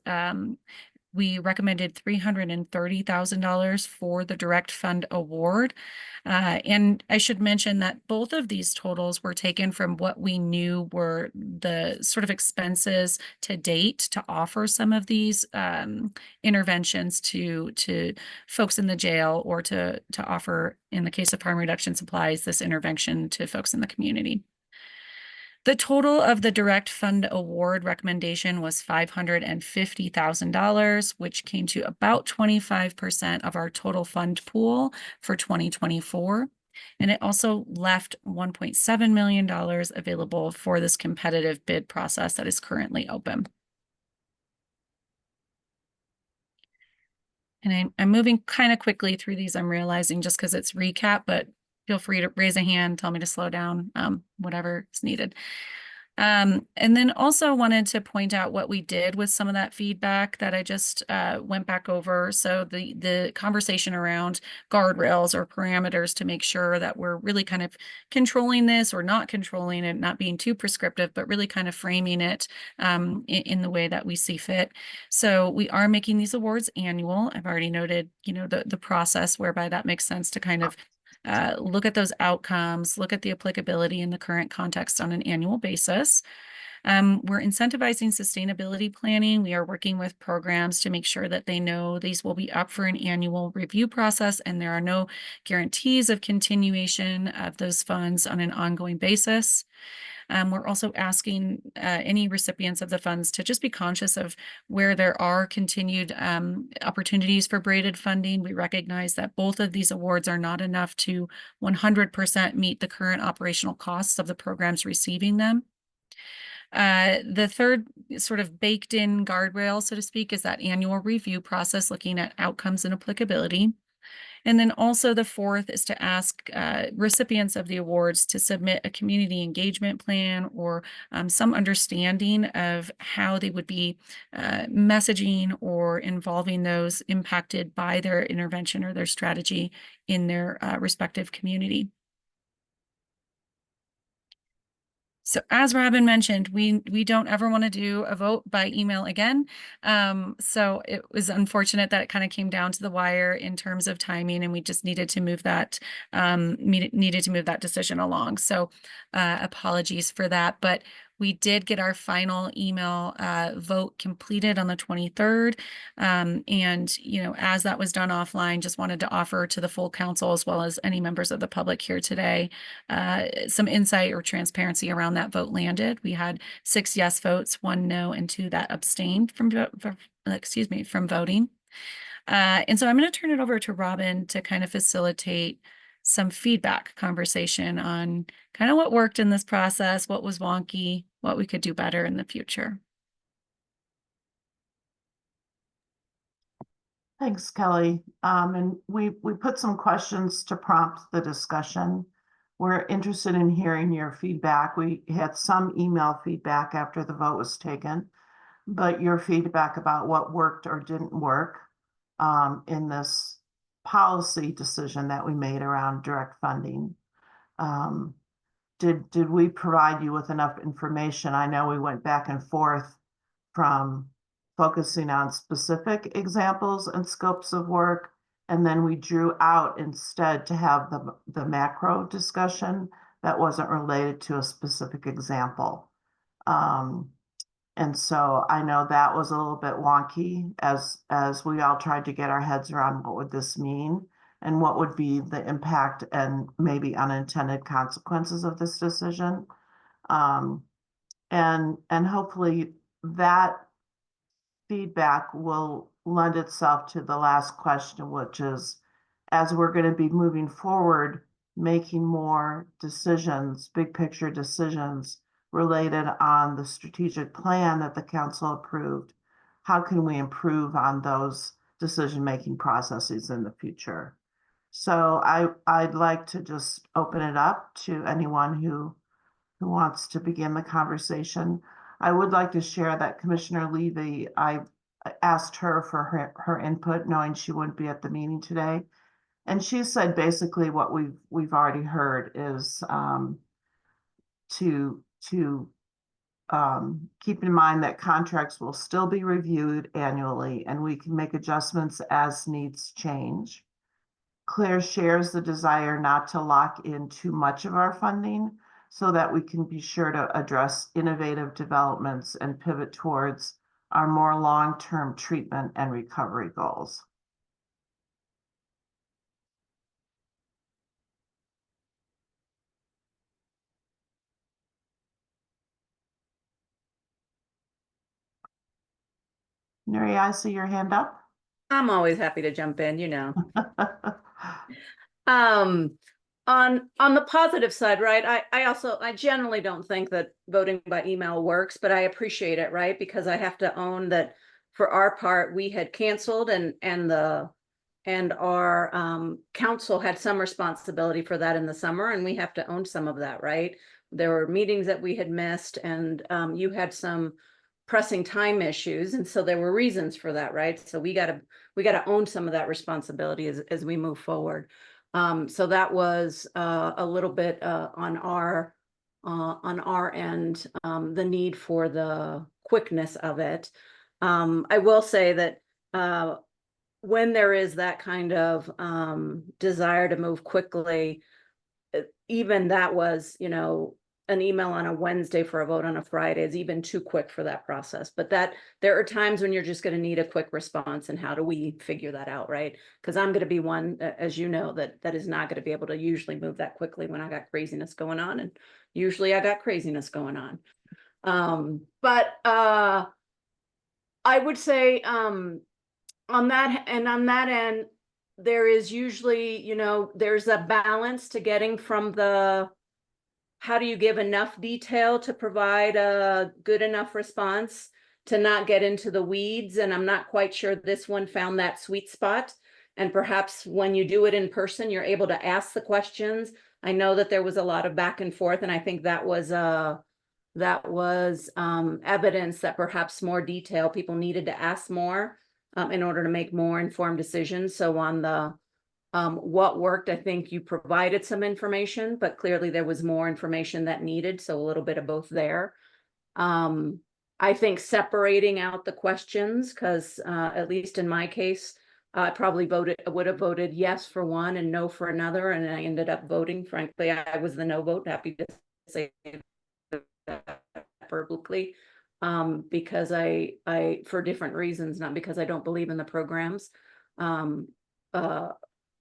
We recommended $330,000 for the direct fund award. And I should mention that both of these totals were taken from what we knew were the sort of expenses to date to offer some of these interventions to folks in the jail or to offer, in the case of harm reduction supplies, this intervention to folks in the community. The total of the direct fund award recommendation was $550,000, which came to about 25% of our total fund pool for 2024. And it also left $1.7 million available for this competitive bid process that is currently open. And I'm moving kind of quickly through these, I'm realizing, just because it's recap, but feel free to raise a hand, tell me to slow down, whatever is needed. And then also wanted to point out what we did with some of that feedback that I just went back over. So the conversation around guardrails or parameters to make sure that we're really kind of controlling this or not controlling it, not being too prescriptive, but really kind of framing it in the way that we see fit. So we are making these awards annual. I've already noted, the process whereby that makes sense to kind of look at those outcomes, look at the applicability in the current context on an annual basis. We're incentivizing sustainability planning. We are working with programs to make sure that they know these will be up for an annual review process, and there are no guarantees of continuation of those funds on an ongoing basis. We're also asking any recipients of the funds to just be conscious of where there are continued opportunities for braided funding. We recognize that both of these awards are not enough to 100% meet the current operational costs of the programs receiving them. The third sort of baked in guardrail, so to speak, is that annual review process looking at outcomes and applicability. And then also the fourth is to ask recipients of the awards to submit a community engagement plan or some understanding of how they would be messaging or involving those impacted by their intervention or their strategy in their respective community. So as Robin mentioned, we don't ever want to do a vote by email again. So it was unfortunate that it kind of came down to the wire in terms of timing, and we just needed to move that decision along. So apologies for that, but we did get our final email vote completed on the 23rd. And, as that was done offline, just wanted to offer to the full council as well as any members of the public here today, some insight or transparency around that vote landed. We had 6 yes votes, 1 no, and 2 that abstained from voting. And so I'm going to turn it over to Robin to kind of facilitate some feedback conversation on kind of what worked in this process, what was wonky, what we could do better in the future. Thanks, Kelly. And we put some questions to prompt the discussion. We're interested in hearing your feedback. We had some email feedback after the vote was taken, but your feedback about what worked or didn't work in this policy decision that we made around direct funding. Did we provide you with enough information? I know we went back and forth from focusing on specific examples and scopes of work, and then we drew out instead to have the macro discussion that wasn't related to a specific example. And so I know that was a little bit wonky as we all tried to get our heads around what would this mean and what would be the impact and maybe unintended consequences of this decision. And hopefully that feedback will lend itself to the last question, which is, as we're going to be moving forward, making more decisions, big picture decisions related on the strategic plan that the council approved, how can we improve on those decision-making processes in the future? So I'd like to just open it up to anyone who wants to begin the conversation. I would like to share that Commissioner Levy, I asked her for her input, knowing she wouldn't be at the meeting today. And she said basically what we've already heard is to keep in mind that contracts will still be reviewed annually and we can make adjustments as needs change. Claire shares the desire not to lock in too much of our funding so that we can be sure to address innovative developments and pivot towards our more long-term treatment and recovery goals. Neri, I see your hand up. I'm always happy to jump in, On the positive side, right? I generally don't think that voting by email works, but I appreciate it, right? Because I have to own that for our part, we had canceled and our council had some responsibility for that in the summer, and we have to own some of that, right? there were meetings that we had missed, and you had some pressing time issues, and so there were reasons for that, right? So we gotta own some of that responsibility as we move forward. So that was a little bit on our end, the need for the quickness of it. I will say that when there is that kind of desire to move quickly, even that was, you know, an email on a Wednesday for a vote on a Friday is even too quick for that process. But that there are times when you're just going to need a quick response, and how do we figure that out, right? Because I'm going to be one, as you know, that is not going to be able to usually move that quickly when I got craziness going on, and usually I got craziness going on. But I would say on that end, there is usually, you know, there's a balance to getting from the how do you give enough detail to provide a good enough response to not get into the weeds. And I'm not quite sure this one found that sweet spot. And perhaps when you do it in person, you're able to ask the questions. I know that there was a lot of back and forth, and I think that was evidence that perhaps more detail, people needed to ask more in order to make more informed decisions. So on the what worked, I think you provided some information, but clearly there was more information that needed. So a little bit of both there. I think separating out the questions, because at least in my case, I probably would have voted yes for one and no for another. And I ended up voting, frankly, I was the no vote, happy to say that publicly, because I, for different reasons, not because I don't believe in the programs,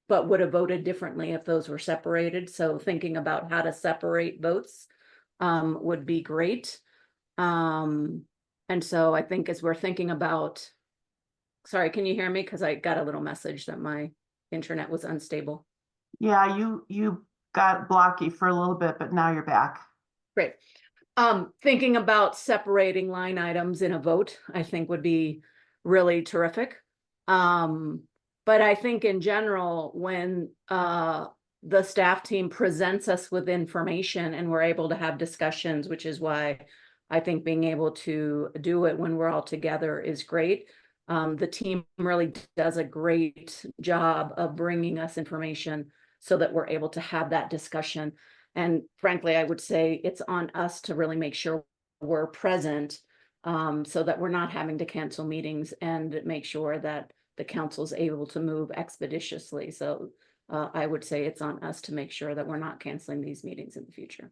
but would have voted differently if those were separated. So thinking about how to separate votes would be great. And so I think as we're thinking about, sorry, can you hear me? Because I got a little message that my internet was unstable. Yeah, you got blocky for a little bit, but now you're back. Great. Thinking about separating line items in a vote, I think would be really terrific. But I think in general, when the staff team presents us with information and we're able to have discussions, which is why I think being able to do it when we're all together is great. The team really does a great job of bringing us information so that we're able to have that discussion. And frankly, I would say it's on us to really make sure we're present so that we're not having to cancel meetings, and make sure that the council's able to move expeditiously. So I would say it's on us to make sure that we're not canceling these meetings in the future.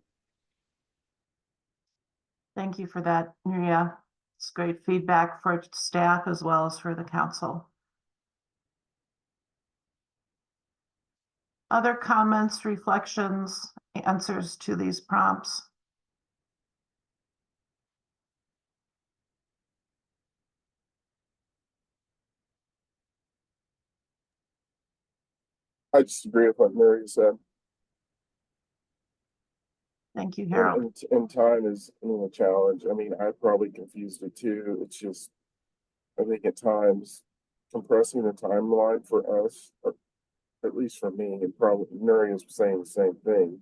Thank you for that, Maria. It's great feedback for staff as well as for the council. Other comments, reflections, answers to these prompts? I just agree with what Mary said. Thank you, Harold. And time is, I mean, a challenge. I mean, I probably confused it too. It's just, I think at times compressing the timeline for us, or at least for me, and probably Mary is saying the same thing.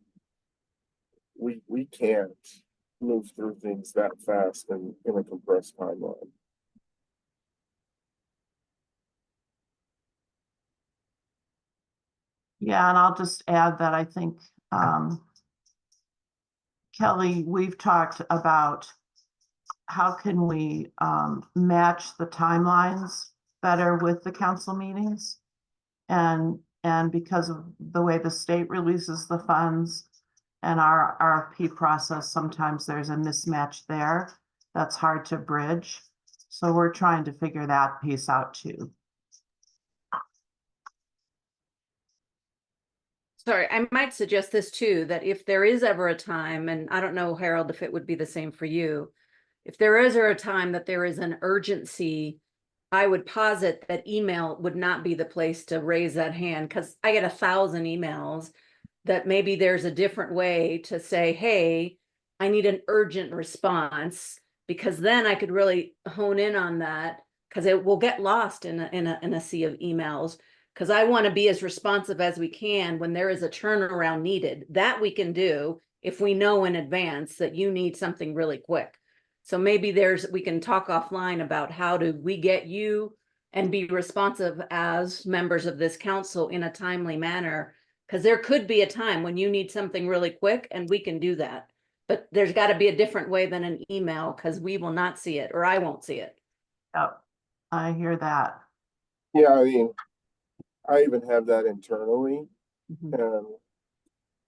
We can't move through things that fast in a compressed timeline. Yeah, and I'll just add that I think, Kelly, we've talked about how can we match the timelines better with the council meetings. And because of the way the state releases the funds and our RFP process, sometimes there's a mismatch there that's hard to bridge. So we're trying to figure that piece out too. Sorry, I might suggest this too, that if there is ever a time, and I don't know, Harold, if it would be the same for you, if there is ever a time that there is an urgency, I would posit that email would not be the place to raise that hand, because I get 1,000 emails that maybe there's a different way to say, hey, I need an urgent response, because then I could really hone in on that, because it will get lost in a sea of emails. Because I want to be as responsive as we can when there is a turnaround needed. That we can do if we know in advance that you need something really quick. So maybe we can talk offline about how do we get you and be responsive as members of this council in a timely manner. Because there could be a time when you need something really quick and we can do that. But there's got to be a different way than an email because we will not see it or I won't see it. Yep, I hear that. Yeah, I mean, I even have that internally. Mhm. And,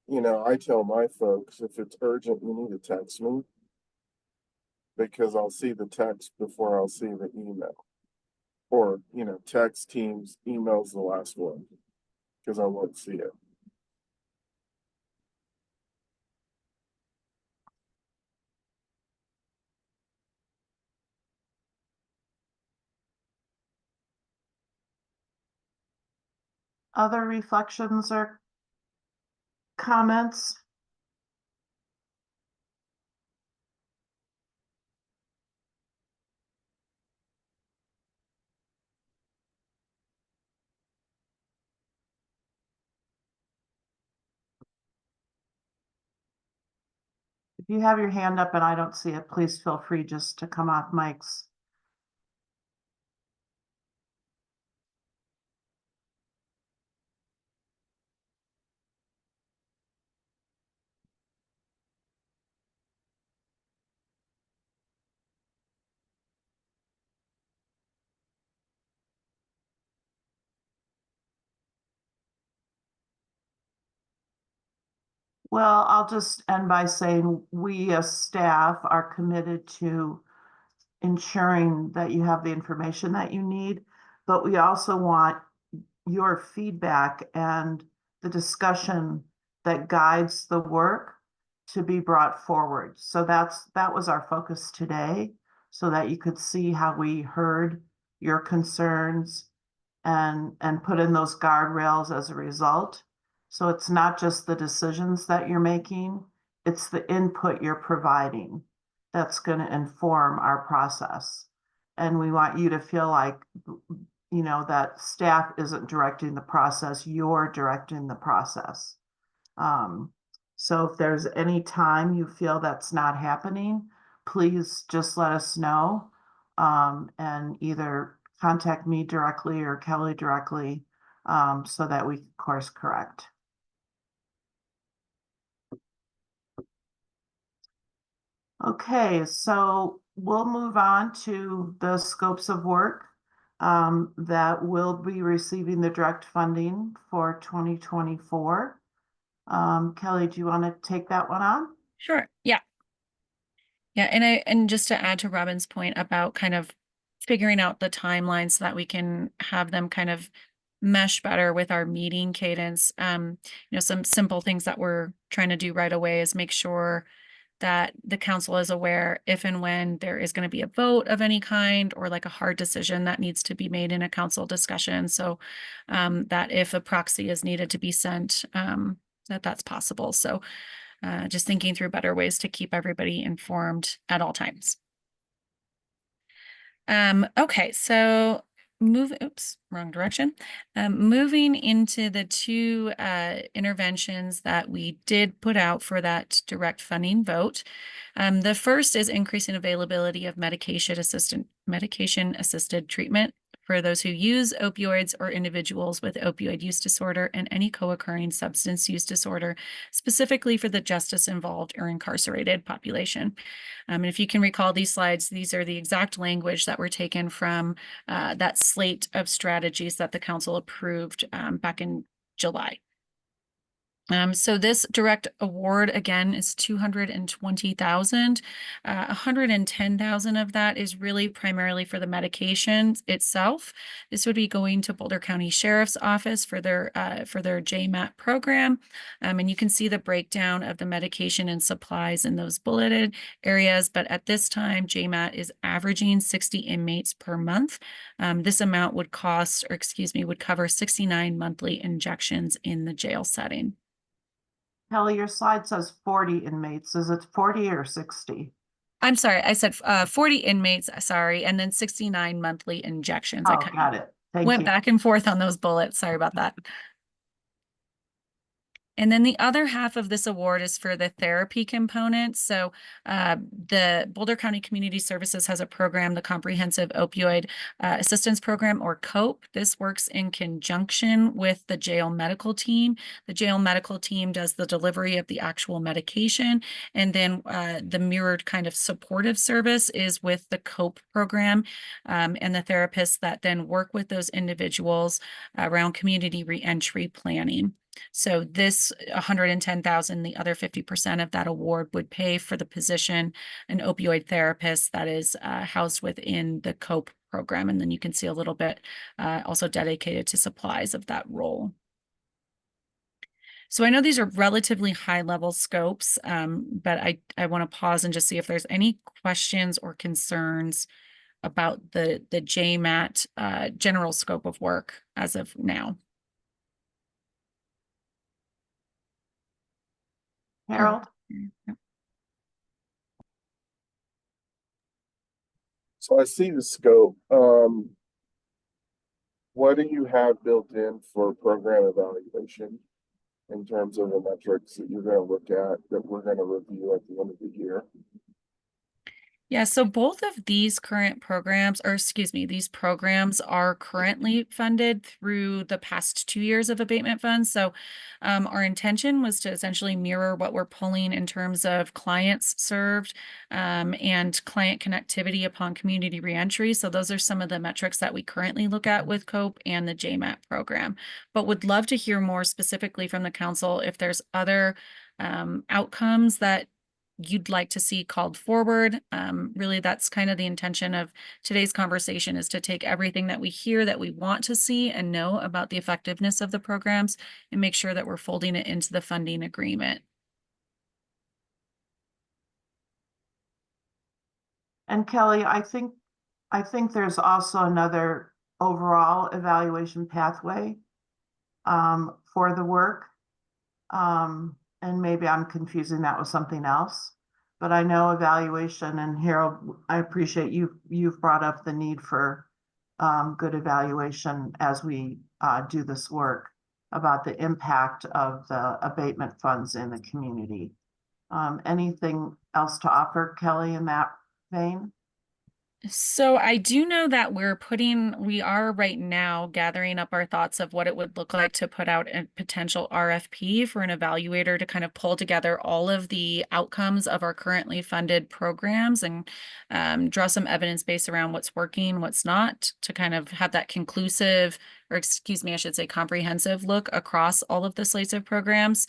you know, I tell my folks, if it's urgent, you need to text me. Because I'll see the text before I'll see the email. Or, you know, text, Teams, email's the last one. Because I won't see it. Other reflections or comments? If you have your hand up and I don't see it, please feel free just to come off mics. Well, I'll just end by saying we as staff are committed to ensuring that you have the information that you need, but we also want your feedback and the discussion that guides the work to be brought forward. So that was our focus today, so that you could see how we heard your concerns and put in those guardrails as a result. So it's not just the decisions that you're making, it's the input you're providing that's going to inform our process. And we want you to feel like, you know, that staff isn't directing the process, you're directing the process. So if there's any time you feel that's not happening, please just let us know. And either contact me directly or Kelly directly, so that we can course correct. Okay, so we'll move on to the scopes of work that will be receiving the direct funding for 2024. Kelly, do you want to take that one on? Sure. Yeah. Yeah. And just to add to Robin's point about kind of figuring out the timeline so that we can have them kind of mesh better with our meeting cadence. Some simple things that we're trying to do right away is make sure that the council is aware if and when there is going to be a vote of any kind or like a hard decision that needs to be made in a council discussion. So that if a proxy is needed to be sent, that's possible. So just thinking through better ways to keep everybody informed at all times. Okay, so wrong direction. Moving into the two interventions that we did put out for that direct funding vote. The first is increasing availability of medication-assisted treatment for those who use opioids or individuals with opioid use disorder and any co-occurring substance use disorder, specifically for the justice involved or incarcerated population. And if you can recall these slides, these are the exact language that were taken from that slate of strategies that the council approved back in July. So this direct award again is $220,000. 110,000 of that is really primarily for the medications itself. This would be going to Boulder County Sheriff's Office for their JMAT program. And you can see the breakdown of the medication and supplies in those bulleted areas. But at this time, JMAT is averaging 60 inmates per month. This amount would cover 69 monthly injections in the jail setting. Kelly, your slide says 40 inmates. Is it 40 or 60? I'm sorry, I said 40 inmates, sorry, and then 69 monthly injections. Oh, I kind got of it. Thank went you. back and forth on those bullets. Sorry about that. And then the other half of this award is for the therapy component. So the Boulder County Community Services has a program, the Comprehensive Opioid Assistance Program, or COPE. This works in conjunction with the jail medical team. The jail medical team does the delivery of the actual medication. And then the mirrored kind of supportive service is with the COPE program and the therapists that then work with those individuals around community reentry planning. So this 110,000, the other 50% of that award would pay for the position, an opioid therapist that is housed within the COPE program. And then you can see a little bit also dedicated to supplies of that role. So I know these are relatively high level scopes, but I want to pause and just see if there's any questions or concerns about the JMAT general scope of work as of now. Harold? So I see the scope. What do you have built in for program evaluation in terms of the metrics that you're going to look at that we're going to review at the end of the year? Yeah, so both of these current programs, or excuse me, these programs are currently funded through the past 2 years of abatement funds. So our intention was to essentially mirror what we're pulling in terms of clients served and client connectivity upon community reentry. So those are some of the metrics that we currently look at with COPE and the JMAT program. But would love to hear more specifically from the council if there's other outcomes that you'd like to see called forward. Really, that's kind of the intention of today's conversation, is to take everything that we hear that we want to see and know about the effectiveness of the programs and make sure that we're folding it into the funding agreement. And Kelly, I think there's also another overall evaluation pathway for the work. And maybe I'm confusing that with something else, but I know evaluation, and Harold, I appreciate you've brought up the need for good evaluation as we do this work about the impact of the abatement funds in the community. Anything else to offer, Kelly, in that vein? So I do know that we are right now gathering up our thoughts of what it would look like to put out a potential RFP for an evaluator to kind of pull together all of the outcomes of our currently funded programs and draw some evidence base around what's working, what's not, to kind of have that conclusive, or excuse me, I should say comprehensive look across all of the slates of programs.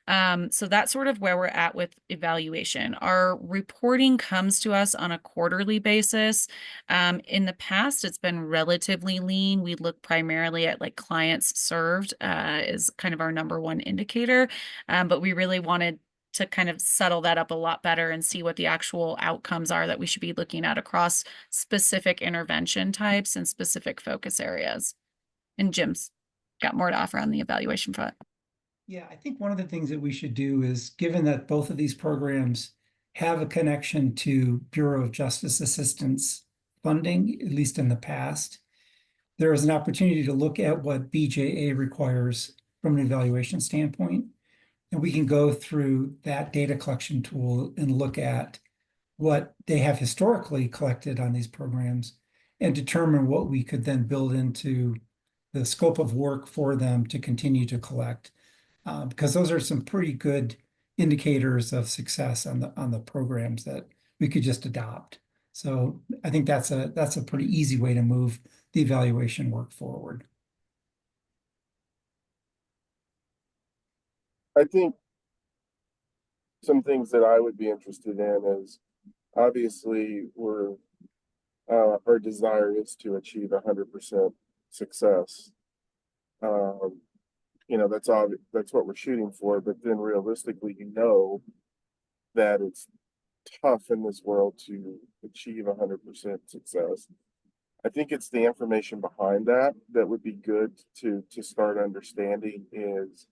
So that's sort of where we're at with evaluation. Our reporting comes to us on a quarterly basis. In the past, it's been relatively lean. We look primarily at like clients served is kind of our number one indicator, but we really wanted to kind of settle that up a lot better and see what the actual outcomes are that we should be looking at across specific intervention types and specific focus areas. And Jim's got more to offer on the evaluation front. Yeah, I think one of the things that we should do is, given that both of these programs have a connection to Bureau of Justice Assistance funding, at least in the past, there is an opportunity to look at what BJA requires from an evaluation standpoint. And we can go through that data collection tool and look at what they have historically collected on these programs and determine what we could then build into the scope of work for them to continue to collect. Because those are some pretty good indicators of success on the programs that we could just adopt. So I think that's a pretty easy way to move the evaluation work forward. I think some things that I would be interested in is, obviously our desire is to achieve 100% success. That's what we're shooting for, but then realistically, that it's tough in this world to achieve 100% success. I think it's the information behind that would be good to start understanding is,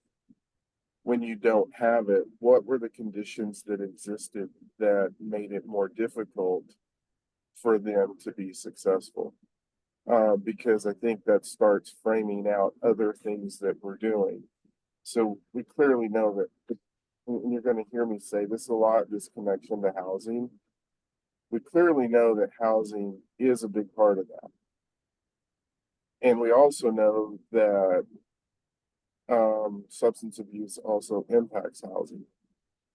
when you don't have it, what were the conditions that existed that made it more difficult for them to be successful? Because I think that starts framing out other things that we're doing. So we clearly know that, and you're gonna hear me say this a lot, this connection to housing. We clearly know that housing is a big part of that. And we also know that substance abuse also impacts housing.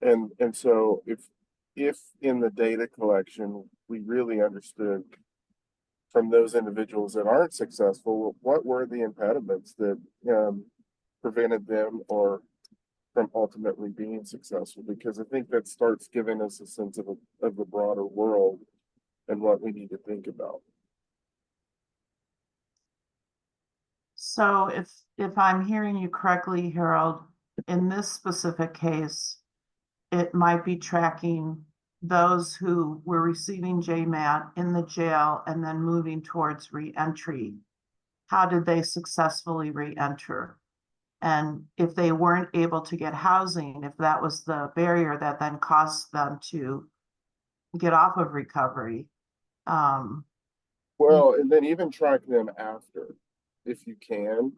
And so if in the data collection, we really understood from those individuals that aren't successful, what were the impediments that prevented them or from ultimately being successful? Because I think that starts giving us a sense of the broader world and what we need to think about. So if I'm hearing you correctly, Harold, in this specific case, it might be tracking those who were receiving JMAT in the jail and then moving towards reentry. How did they successfully reenter? And if they weren't able to get housing, if that was the barrier that then caused them to get off of recovery. Well, and then even track them after, if you can,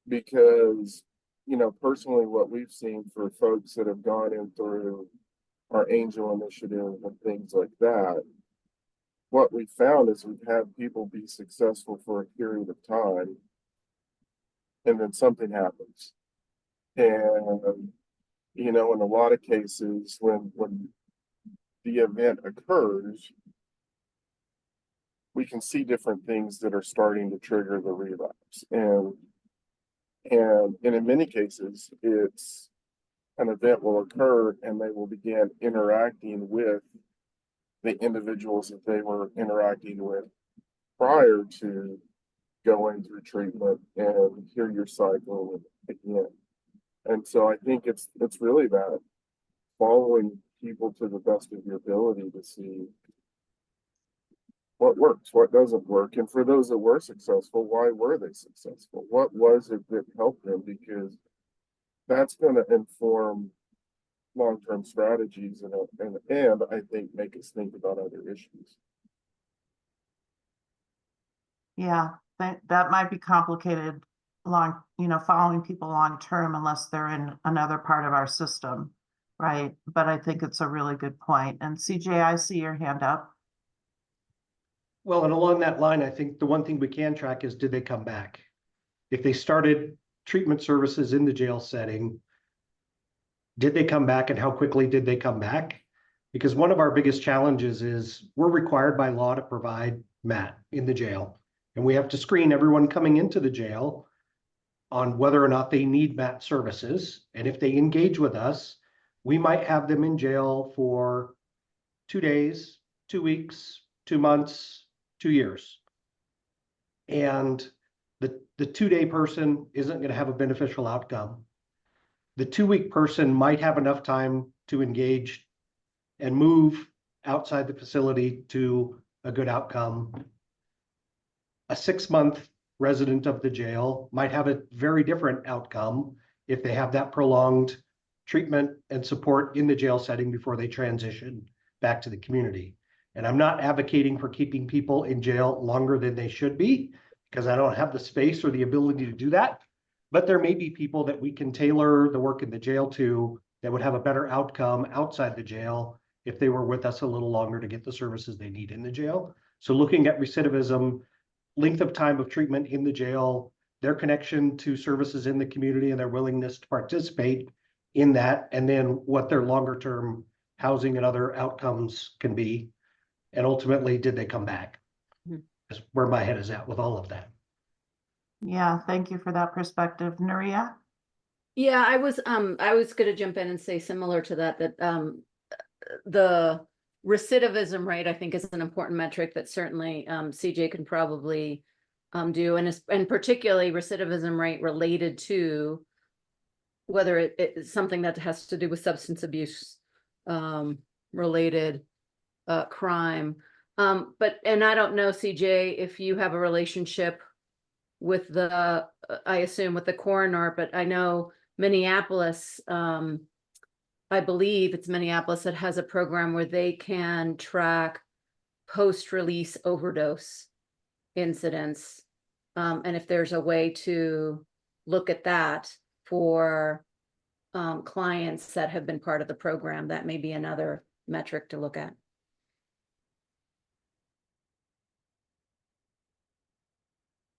because, you know, personally, what we've seen for folks that have gone in through our Angel Initiative and things like that, what we found is we've had people be successful for a period of time, and then something happens. And, you know, in a lot of cases, when the event occurs, we can see different things that are starting to trigger the relapse. And in many cases, it's an event will occur and they will begin interacting with the individuals that they were interacting with prior to going through treatment, and hear your cycle again. And so I think it's really about following people to the best of your ability to see what works, what doesn't work. And for those that were successful, why were they successful? What was it that helped them? Because that's going to inform long-term strategies and I think make us think about other issues. Yeah, that might be complicated following people long-term unless they're in another part of our system, right? But I think it's a really good point. And CJ, I see your hand up. Well, and along that line, I think the one thing we can track is, did they come back? If they started treatment services in the jail setting, did they come back, and how quickly did they come back? Because one of our biggest challenges is we're required by law to provide MAT in the jail. And we have to screen everyone coming into the jail on whether or not they need MAT services. And if they engage with us, we might have them in jail for 2 days, 2 weeks, 2 months, 2 years. And the 2-day person isn't going to have a beneficial outcome. The 2-week person might have enough time to engage and move outside the facility to a good outcome. A 6-month resident of the jail might have a very different outcome if they have that prolonged treatment and support in the jail setting before they transition back to the community. And I'm not advocating for keeping people in jail longer than they should be, because I don't have the space or the ability to do that. But there may be people that we can tailor the work in the jail to that would have a better outcome outside the jail if they were with us a little longer to get the services they need in the jail. So looking at recidivism, length of time of treatment in the jail, their connection to services in the community and their willingness to participate in that, and then what their longer term housing and other outcomes can be. And ultimately, did they come back? That's where my head is at with all of that. Yeah, thank you for that perspective. Nuria? Yeah, I was going to jump in and say similar to that the recidivism rate, I think, is an important metric that certainly CJ can probably do, and particularly recidivism rate related to whether it's something that has to do with substance abuse related crime. And I don't know, CJ, if you have a relationship with I assume with the coroner, but I know Minneapolis, I believe it's Minneapolis that has a program where they can track post-release overdose incidents. And if there's a way to look at that for clients that have been part of the program. That may be another metric to look at.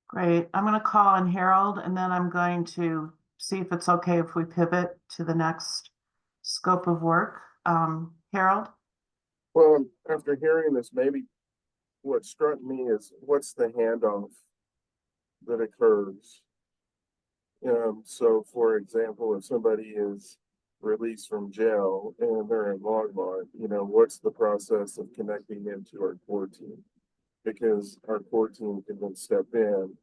Great. I'm going to call on Harold, and then I'm going to see if it's okay if we pivot to the next scope of work. Harold? Well, after hearing this, maybe what struck me is what's the handoff that occurs? So for example, if somebody is released from jail and they're in Longmont, what's the process of connecting them to our core team? Because our core team can then step in,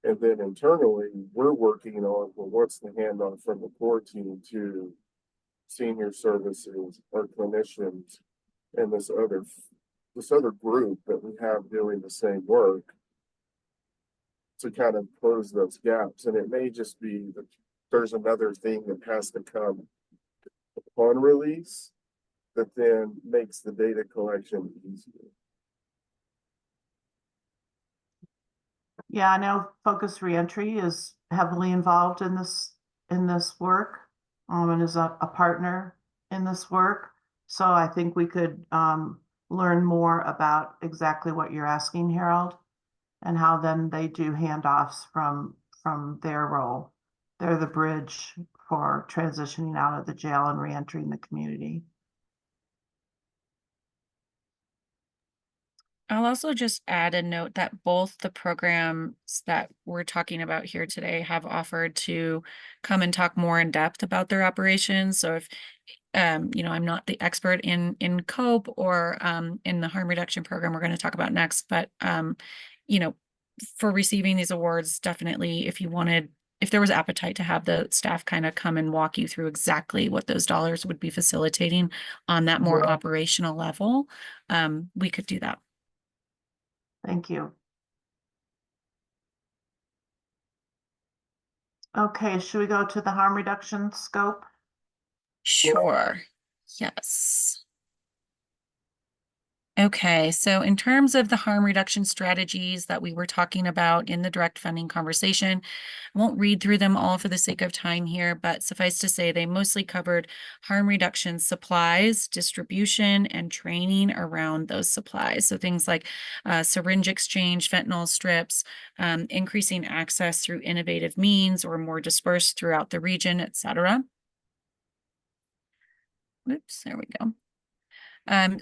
and then internally we're working on, well, what's the handoff from the core team to senior services, our clinicians, and this other group that we have doing the same work, to kind of close those gaps. And it may just be that there's another thing that has to come upon release that then makes the data collection easier. Yeah, I know Focus Reentry is heavily involved in this work, and is a partner in this work. So I think we could learn more about exactly what you're asking, Harold, and how then they do handoffs from their role. They're the bridge for transitioning out of the jail and reentering the community. I'll also just add a note that both the programs that we're talking about here today have offered to come and talk more in depth about their operations. So if I'm not the expert in COPE or in the harm reduction program we're going to talk about next, but for receiving these awards, definitely if there was appetite to have the staff kind of come and walk you through exactly what those dollars would be facilitating on that more operational level, we could do that. Thank you. Okay, should we go to the harm reduction scope? Sure. Yes. Okay, so in terms of the harm reduction strategies that we were talking about in the direct funding conversation, I won't read through them all for the sake of time here, but suffice to say they mostly covered harm reduction supplies, distribution, and training around those supplies. So things like syringe exchange, fentanyl strips, increasing access through innovative means or more dispersed throughout the region, et cetera. Oops, there we go.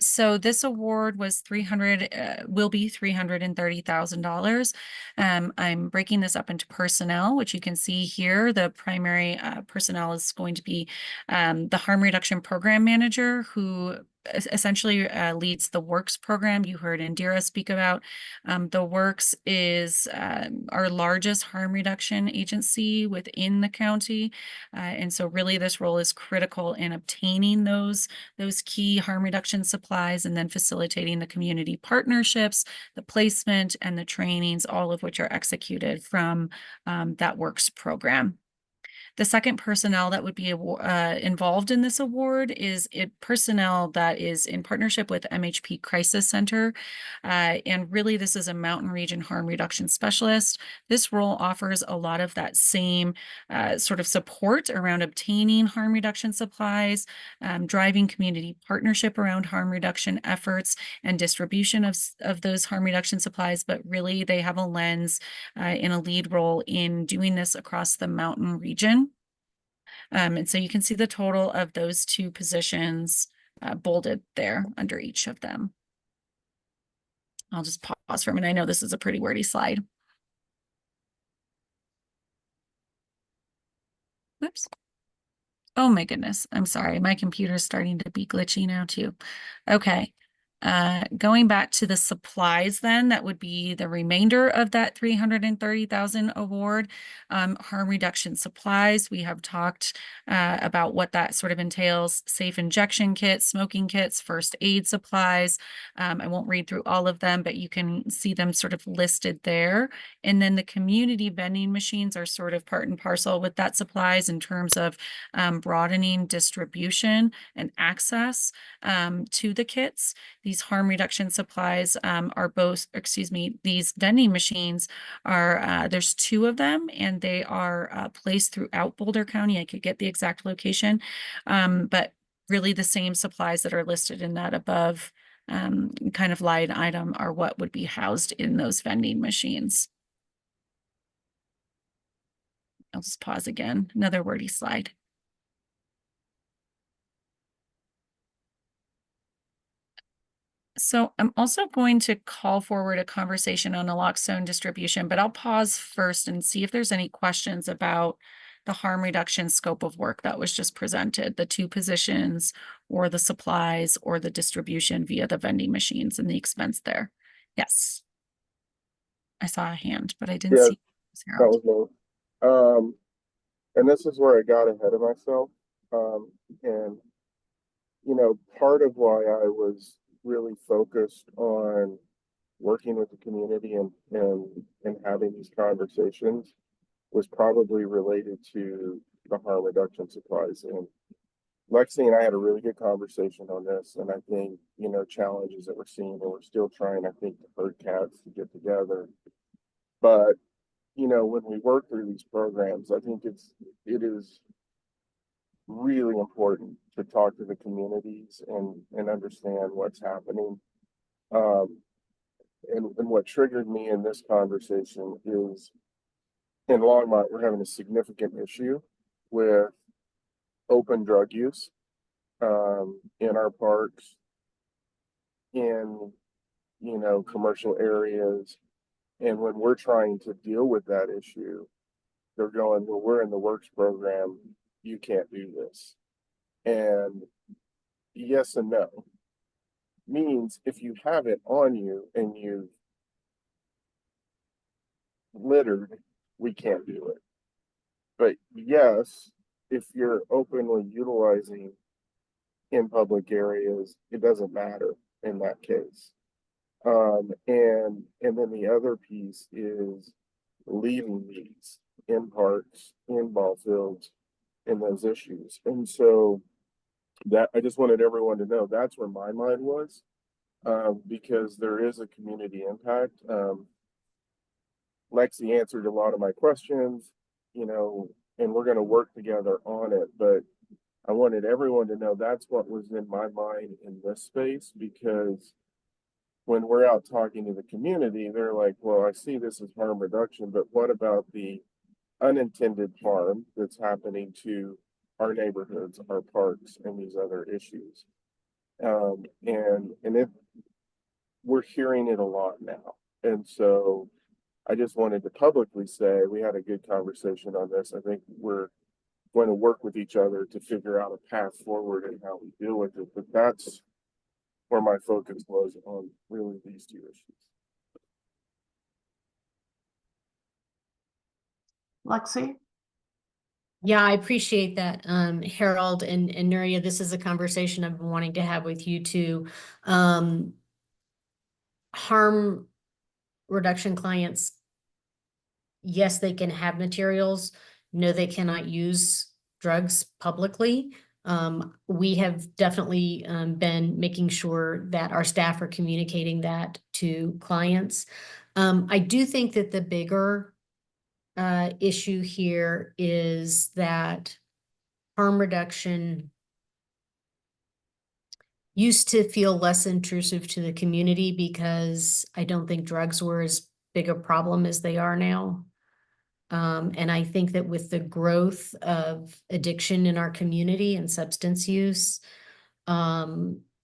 So this award was will be $330,000. I'm breaking this up into personnel, which you can see here. The primary personnel is going to be the harm reduction program manager, who essentially leads the WORKS program you heard Indira speak about. The WORKS is our largest harm reduction agency within the county. And so really this role is critical in obtaining those key harm reduction supplies and then facilitating the community partnerships, the placement, and the trainings, all of which are executed from that WORKS program. The second personnel that would be involved in this award is personnel that is in partnership with MHP Crisis Center. And really, this is a mountain region harm reduction specialist. This role offers a lot of that same sort of support around obtaining harm reduction supplies, driving community partnership around harm reduction efforts and distribution of those harm reduction supplies. But really, they have a lens in a lead role in doing this across the mountain region. And so you can see the total of those two positions bolded there under each of them. I'll just pause for a minute. I know this is a pretty wordy slide. Whoops. Oh my goodness. I'm sorry. My computer's starting to be glitchy now too. Okay. Going back to the supplies then, that would be the remainder of that $330,000 award. Harm reduction supplies, we have talked about what that sort of entails: safe injection kits, smoking kits, first aid supplies. I won't read through all of them, but you can see them sort of listed there. And then the community vending machines are sort of part and parcel with that supplies in terms of broadening distribution and access to the kits. These these harm reduction supplies are both, excuse me, these vending machines are, there's 2 of them, and they are placed throughout Boulder County. I could get the exact location, but really the same supplies that are listed in that above kind of line item are what would be housed in those vending machines. I'll just pause again, another wordy slide. So I'm also going to call forward a conversation on naloxone distribution, but I'll pause first and see if there's any questions about the harm reduction scope of work that was just presented, the 2 positions or the supplies or the distribution via the vending machines and the expense there. Yes. I saw a hand, but I didn't Yeah, see. that was me. And this is where I got ahead of myself. And, you know, part of why I was really focused on working with the community and having these conversations was probably related to the harm reduction supplies. And Lexi and I had a really good conversation on this. And I think, you know, challenges that we're seeing, and we're still trying, I think, the herd cats to get together. But, you know, when we work through these programs, I think it is really important to talk to the communities and understand what's happening. And what triggered me in this conversation is in Longmont, we're having a significant issue with open drug use in our parks, in, you know, commercial areas. And when we're trying to deal with that issue, they're going, well, we're in the works program, you can't do this. And yes and no means if you have it on you and you've littered, we can't do it. But yes, if you're openly utilizing in public areas, it doesn't matter in that case. And then the other piece is leaving these in parks, in ball fields, in those issues. And so that I just wanted everyone to know that's where my mind was, because there is a community impact. Lexi answered a lot of my questions, you know, and we're going to work together on it. But I wanted everyone to know that's what was in my mind in this space, because when we're out talking to the community, they're like, well, I see this as harm reduction, but what about the unintended harm that's happening to our neighborhoods, our parks, and these other issues? And we're hearing it a lot now. And so I just wanted to publicly say we had a good conversation on this. I think we're going to work with each other to figure out a path forward and how we deal with it. But that's where my focus was on really these 2 issues. Lexi? Yeah, I appreciate that, Harold and Nuria. This is a conversation I've been wanting to have with you too. Harm reduction clients, yes, they can have materials. No, they cannot use drugs publicly. We have definitely been making sure that our staff are communicating that to clients. I do think that the bigger issue here is that harm reduction used to feel less intrusive to the community because I don't think drugs were as big a problem as they are now. And I think that with the growth of addiction in our community and substance use,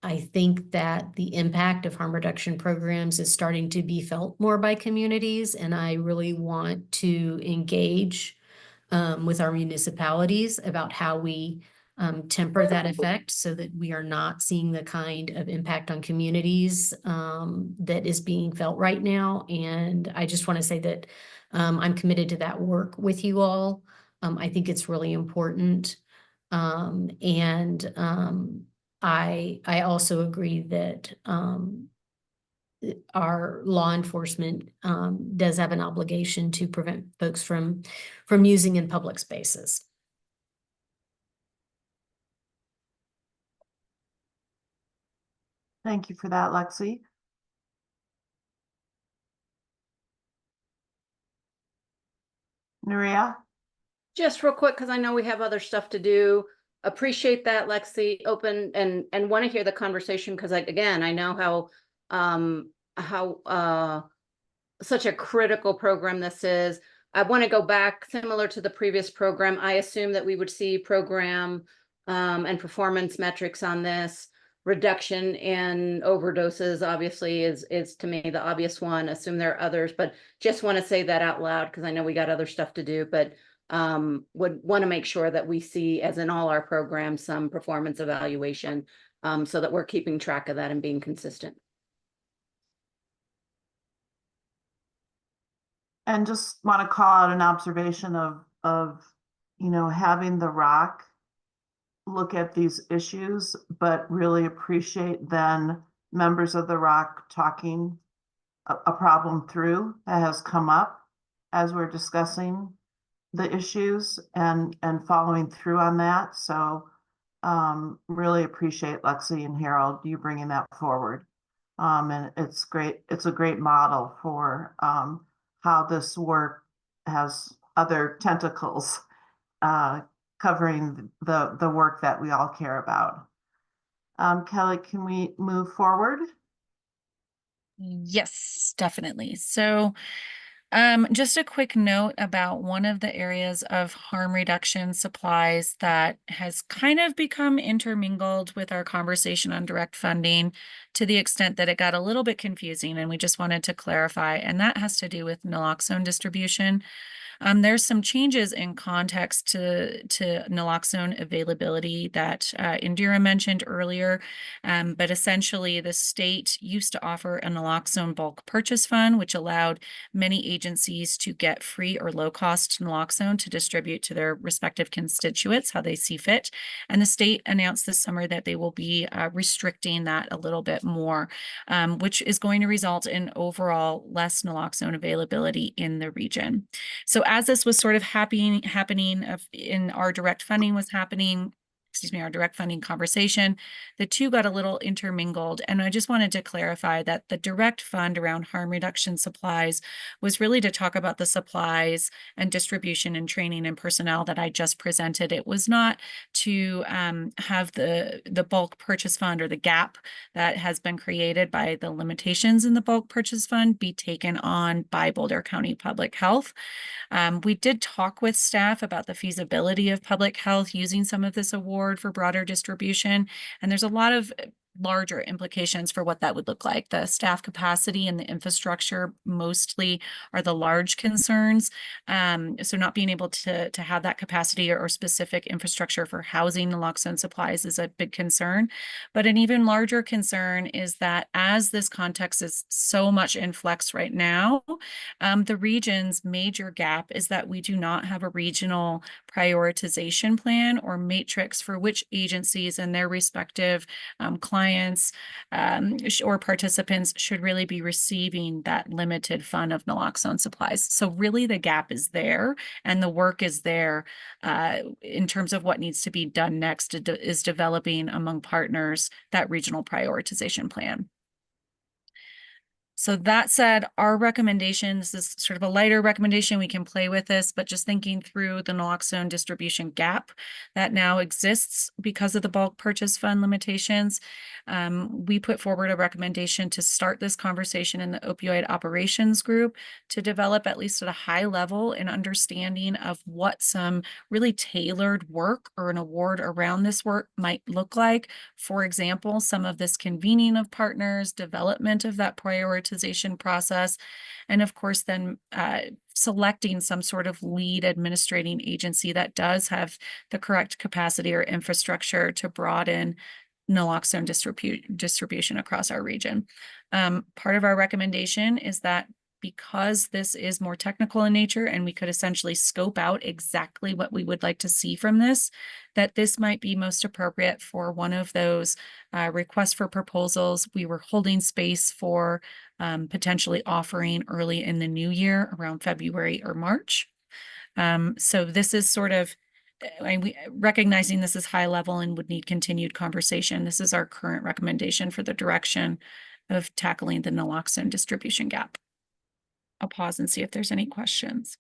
I think that the impact of harm reduction programs is starting to be felt more by communities, and I really want to engage with our municipalities about how we temper that effect so that we are not seeing the kind of impact on communities that is being felt right now. And I just want to say that I'm committed to that work with you all. I think it's really important. I also agree that our law enforcement does have an obligation to prevent folks from using in public spaces. Thank you for that, Lexi. Nuria? Just real quick, because I know we have other stuff to do. Appreciate that, Lexi, open and want to hear the conversation, because again, I know how such a critical program this is. I want to go back similar to the previous program. I assume that we would see program and performance metrics on this. Reduction in overdoses obviously is to me the obvious one. Assume there are others, but just want to say that out loud because I know we got other stuff to do, but would want to make sure that we see, as in all our programs, some performance evaluation so that we're keeping track of that and being consistent. And just want to call out an observation of having the ROC look at these issues, but really appreciate then members of the ROC talking a problem through that has come up as we're discussing the issues and following through on that. So really appreciate Lexi and Harold, you bringing that forward. And it's great. It's a great model for how this work has other tentacles covering the work that we all care about. Kelly, can we move forward? Yes, definitely. So just a quick note about one of the areas of harm reduction supplies that has kind of become intermingled with our conversation on direct funding to the extent that it got a little bit confusing, and we just wanted to clarify, and that has to do with naloxone distribution. There's some changes in context to naloxone availability that Indira mentioned earlier, but essentially the state used to offer a naloxone bulk purchase fund, which allowed many agencies to get free or low-cost naloxone to distribute to their respective constituents, how they see fit. And the state announced this summer that they will be restricting that a little bit more, which is going to result in overall less naloxone availability in the region. So as this was sort of happening in our direct funding was happening, our direct funding conversation, the two got a little intermingled. And I just wanted to clarify that the direct fund around harm reduction supplies was really to talk about the supplies and distribution and training and personnel that I just presented. It was not to have the bulk purchase fund or the gap that has been created by the limitations in the bulk purchase fund be taken on by Boulder County Public Health. We did talk with staff about the feasibility of public health using some of this award for broader distribution, and there's a lot of larger implications for what that would look like. The staff capacity and the infrastructure mostly are the large concerns. So not being able to have that capacity or specific infrastructure for housing naloxone supplies is a big concern. But an even larger concern is that as this context is so much in flux right now, the region's major gap is that we do not have a regional prioritization plan or matrix for which agencies and their respective clients or participants should really be receiving that limited fund of naloxone supplies. So really the gap is there and the work is there in terms of what needs to be done next is developing among partners that regional prioritization plan. So that said, our recommendation, this is sort of a lighter recommendation, we can play with this, but just thinking through the naloxone distribution gap that now exists because of the bulk purchase fund limitations, we put forward a recommendation to start this conversation in the opioid operations group to develop at least at a high level an understanding of what some really tailored work or an award around this work might look like. For example, some of this convening of partners, development of that prioritization process, and of course then selecting some sort of lead administrating agency that does have the correct capacity or infrastructure to broaden naloxone distribution across our region. Part of our recommendation is that because this is more technical in nature and we could essentially scope out exactly what we would like to see from this, that this might be most appropriate for one of those requests for proposals we were holding space for potentially offering early in the new year around February or March. So this is sort of we recognizing this is high level and would need continued conversation. This is our current recommendation for the direction of tackling the naloxone distribution gap. I'll pause and see if there's any questions.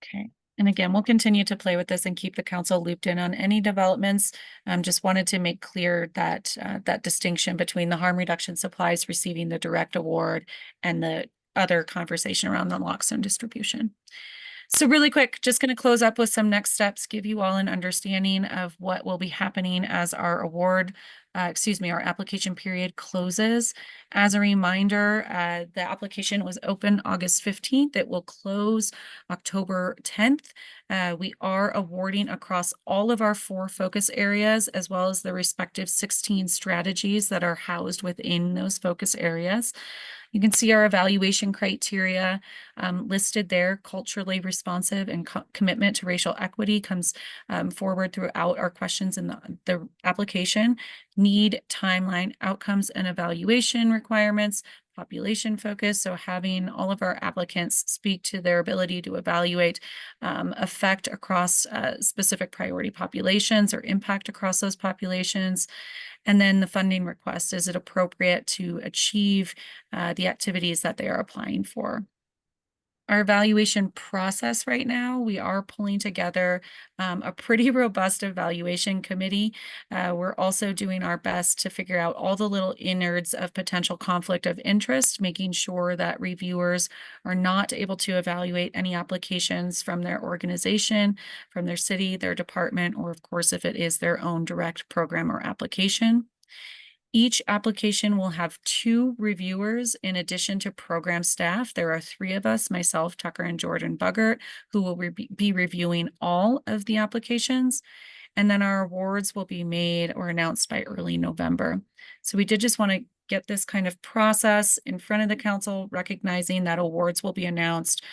Okay. And again, we'll continue to play with this and keep the council looped in on any developments. Just wanted to make clear that that distinction between the harm reduction supplies receiving the direct award and the other conversation around the naloxone distribution. So really quick, just going to close up with some next steps, give you all an understanding of what will be happening as our our application period closes. As a reminder, the application was open August 15th. It will close October 10th. We are awarding across all of our 4 focus areas, as well as the respective 16 strategies that are housed within those focus areas. You can see our evaluation criteria listed there. Culturally responsive and commitment to racial equity comes forward throughout our questions in the application. Need, timeline, outcomes, and evaluation requirements, population focus. So having all of our applicants speak to their ability to evaluate effect across specific priority populations or impact across those populations. And then the funding request, is it appropriate to achieve the activities that they are applying for? Our evaluation process right now, we are pulling together a pretty robust evaluation committee. We're also doing our best to figure out all the little innards of potential conflict of interest, making sure that reviewers are not able to evaluate any applications from their organization, from their city, their department, or of course, if it is their own direct program or application. Each application will have 2 reviewers in addition to program staff. There are 3 of us, myself, Tucker, and Jordan Buggert, who will be reviewing all of the applications. And then our awards will be made or announced by early November. So we did just want to get this kind of process in front of the council, recognizing that awards will be announced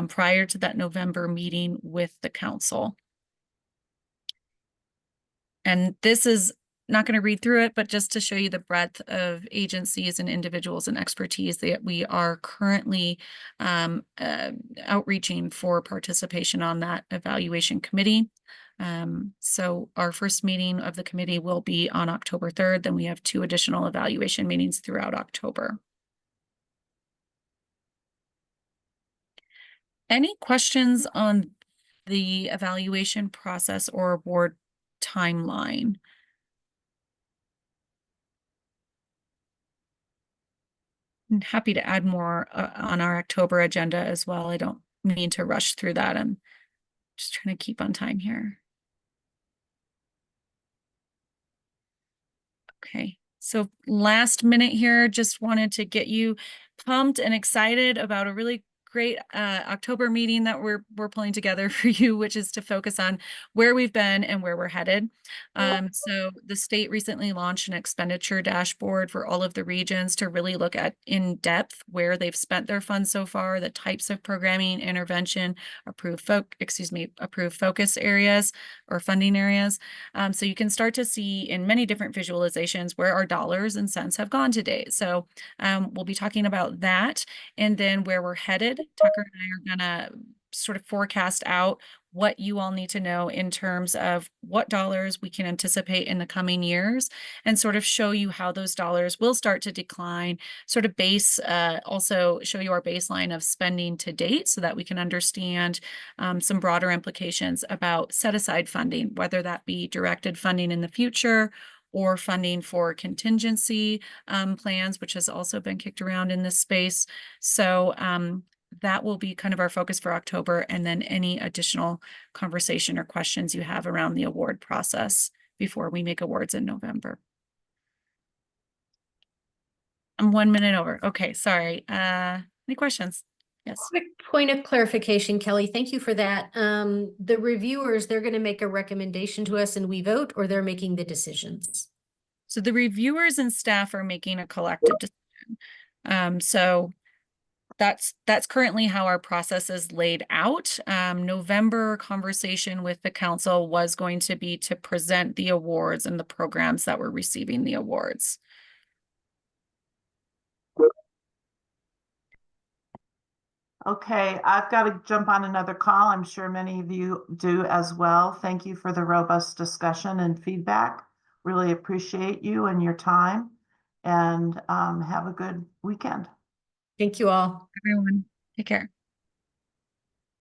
prior to that November meeting with the council. And this is not going to read through it, but just to show you the breadth of agencies and individuals and expertise that we are currently outreaching for participation on that evaluation committee. So our first meeting of the committee will be on October 3rd. Then we have 2 additional evaluation meetings throughout October. Any questions on the evaluation process or award timeline? I'm happy to add more on our October agenda as well. I don't mean to rush through that. I'm just trying to keep on time here. Okay, so last minute here, just wanted to get you pumped and excited about a really great October meeting that we're pulling together for you, which is to focus on where we've been and where we're headed. So the state recently launched an expenditure dashboard for all of the regions to really look at in depth where they've spent their funds so far, the types of programming, intervention, approved focus areas or funding areas. So you can start to see in many different visualizations where our dollars and cents have gone to date. So we'll be talking about that, and then where we're headed. Tucker and I are gonna sort of forecast out what you all need to know in terms of what dollars we can anticipate in the coming years, and sort of show you how those dollars will start to decline, sort of also show you our baseline of spending to date so that we can understand some broader implications about set aside funding, whether that be directed funding in the future or funding for contingency plans, which has also been kicked around in this space. So that will be kind of our focus for October, and then any additional conversation or questions you have around the award process before we make awards in November. I'm 1 minute over. Okay, sorry. Any questions? Yes. Quick point of clarification, Kelly. Thank you for that. The reviewers, they're going to make a recommendation to us and we vote, or they're making the decisions? So the reviewers and staff are making a collective decision. So that's currently how our process is laid out. November conversation with the council was going to be to present the awards and the programs that were receiving the awards. Okay, I've got to jump on another call. I'm sure many of you do as well. Thank you for the robust discussion and feedback. Really appreciate you and your time, and have a good weekend. Thank you all. Everyone, take care.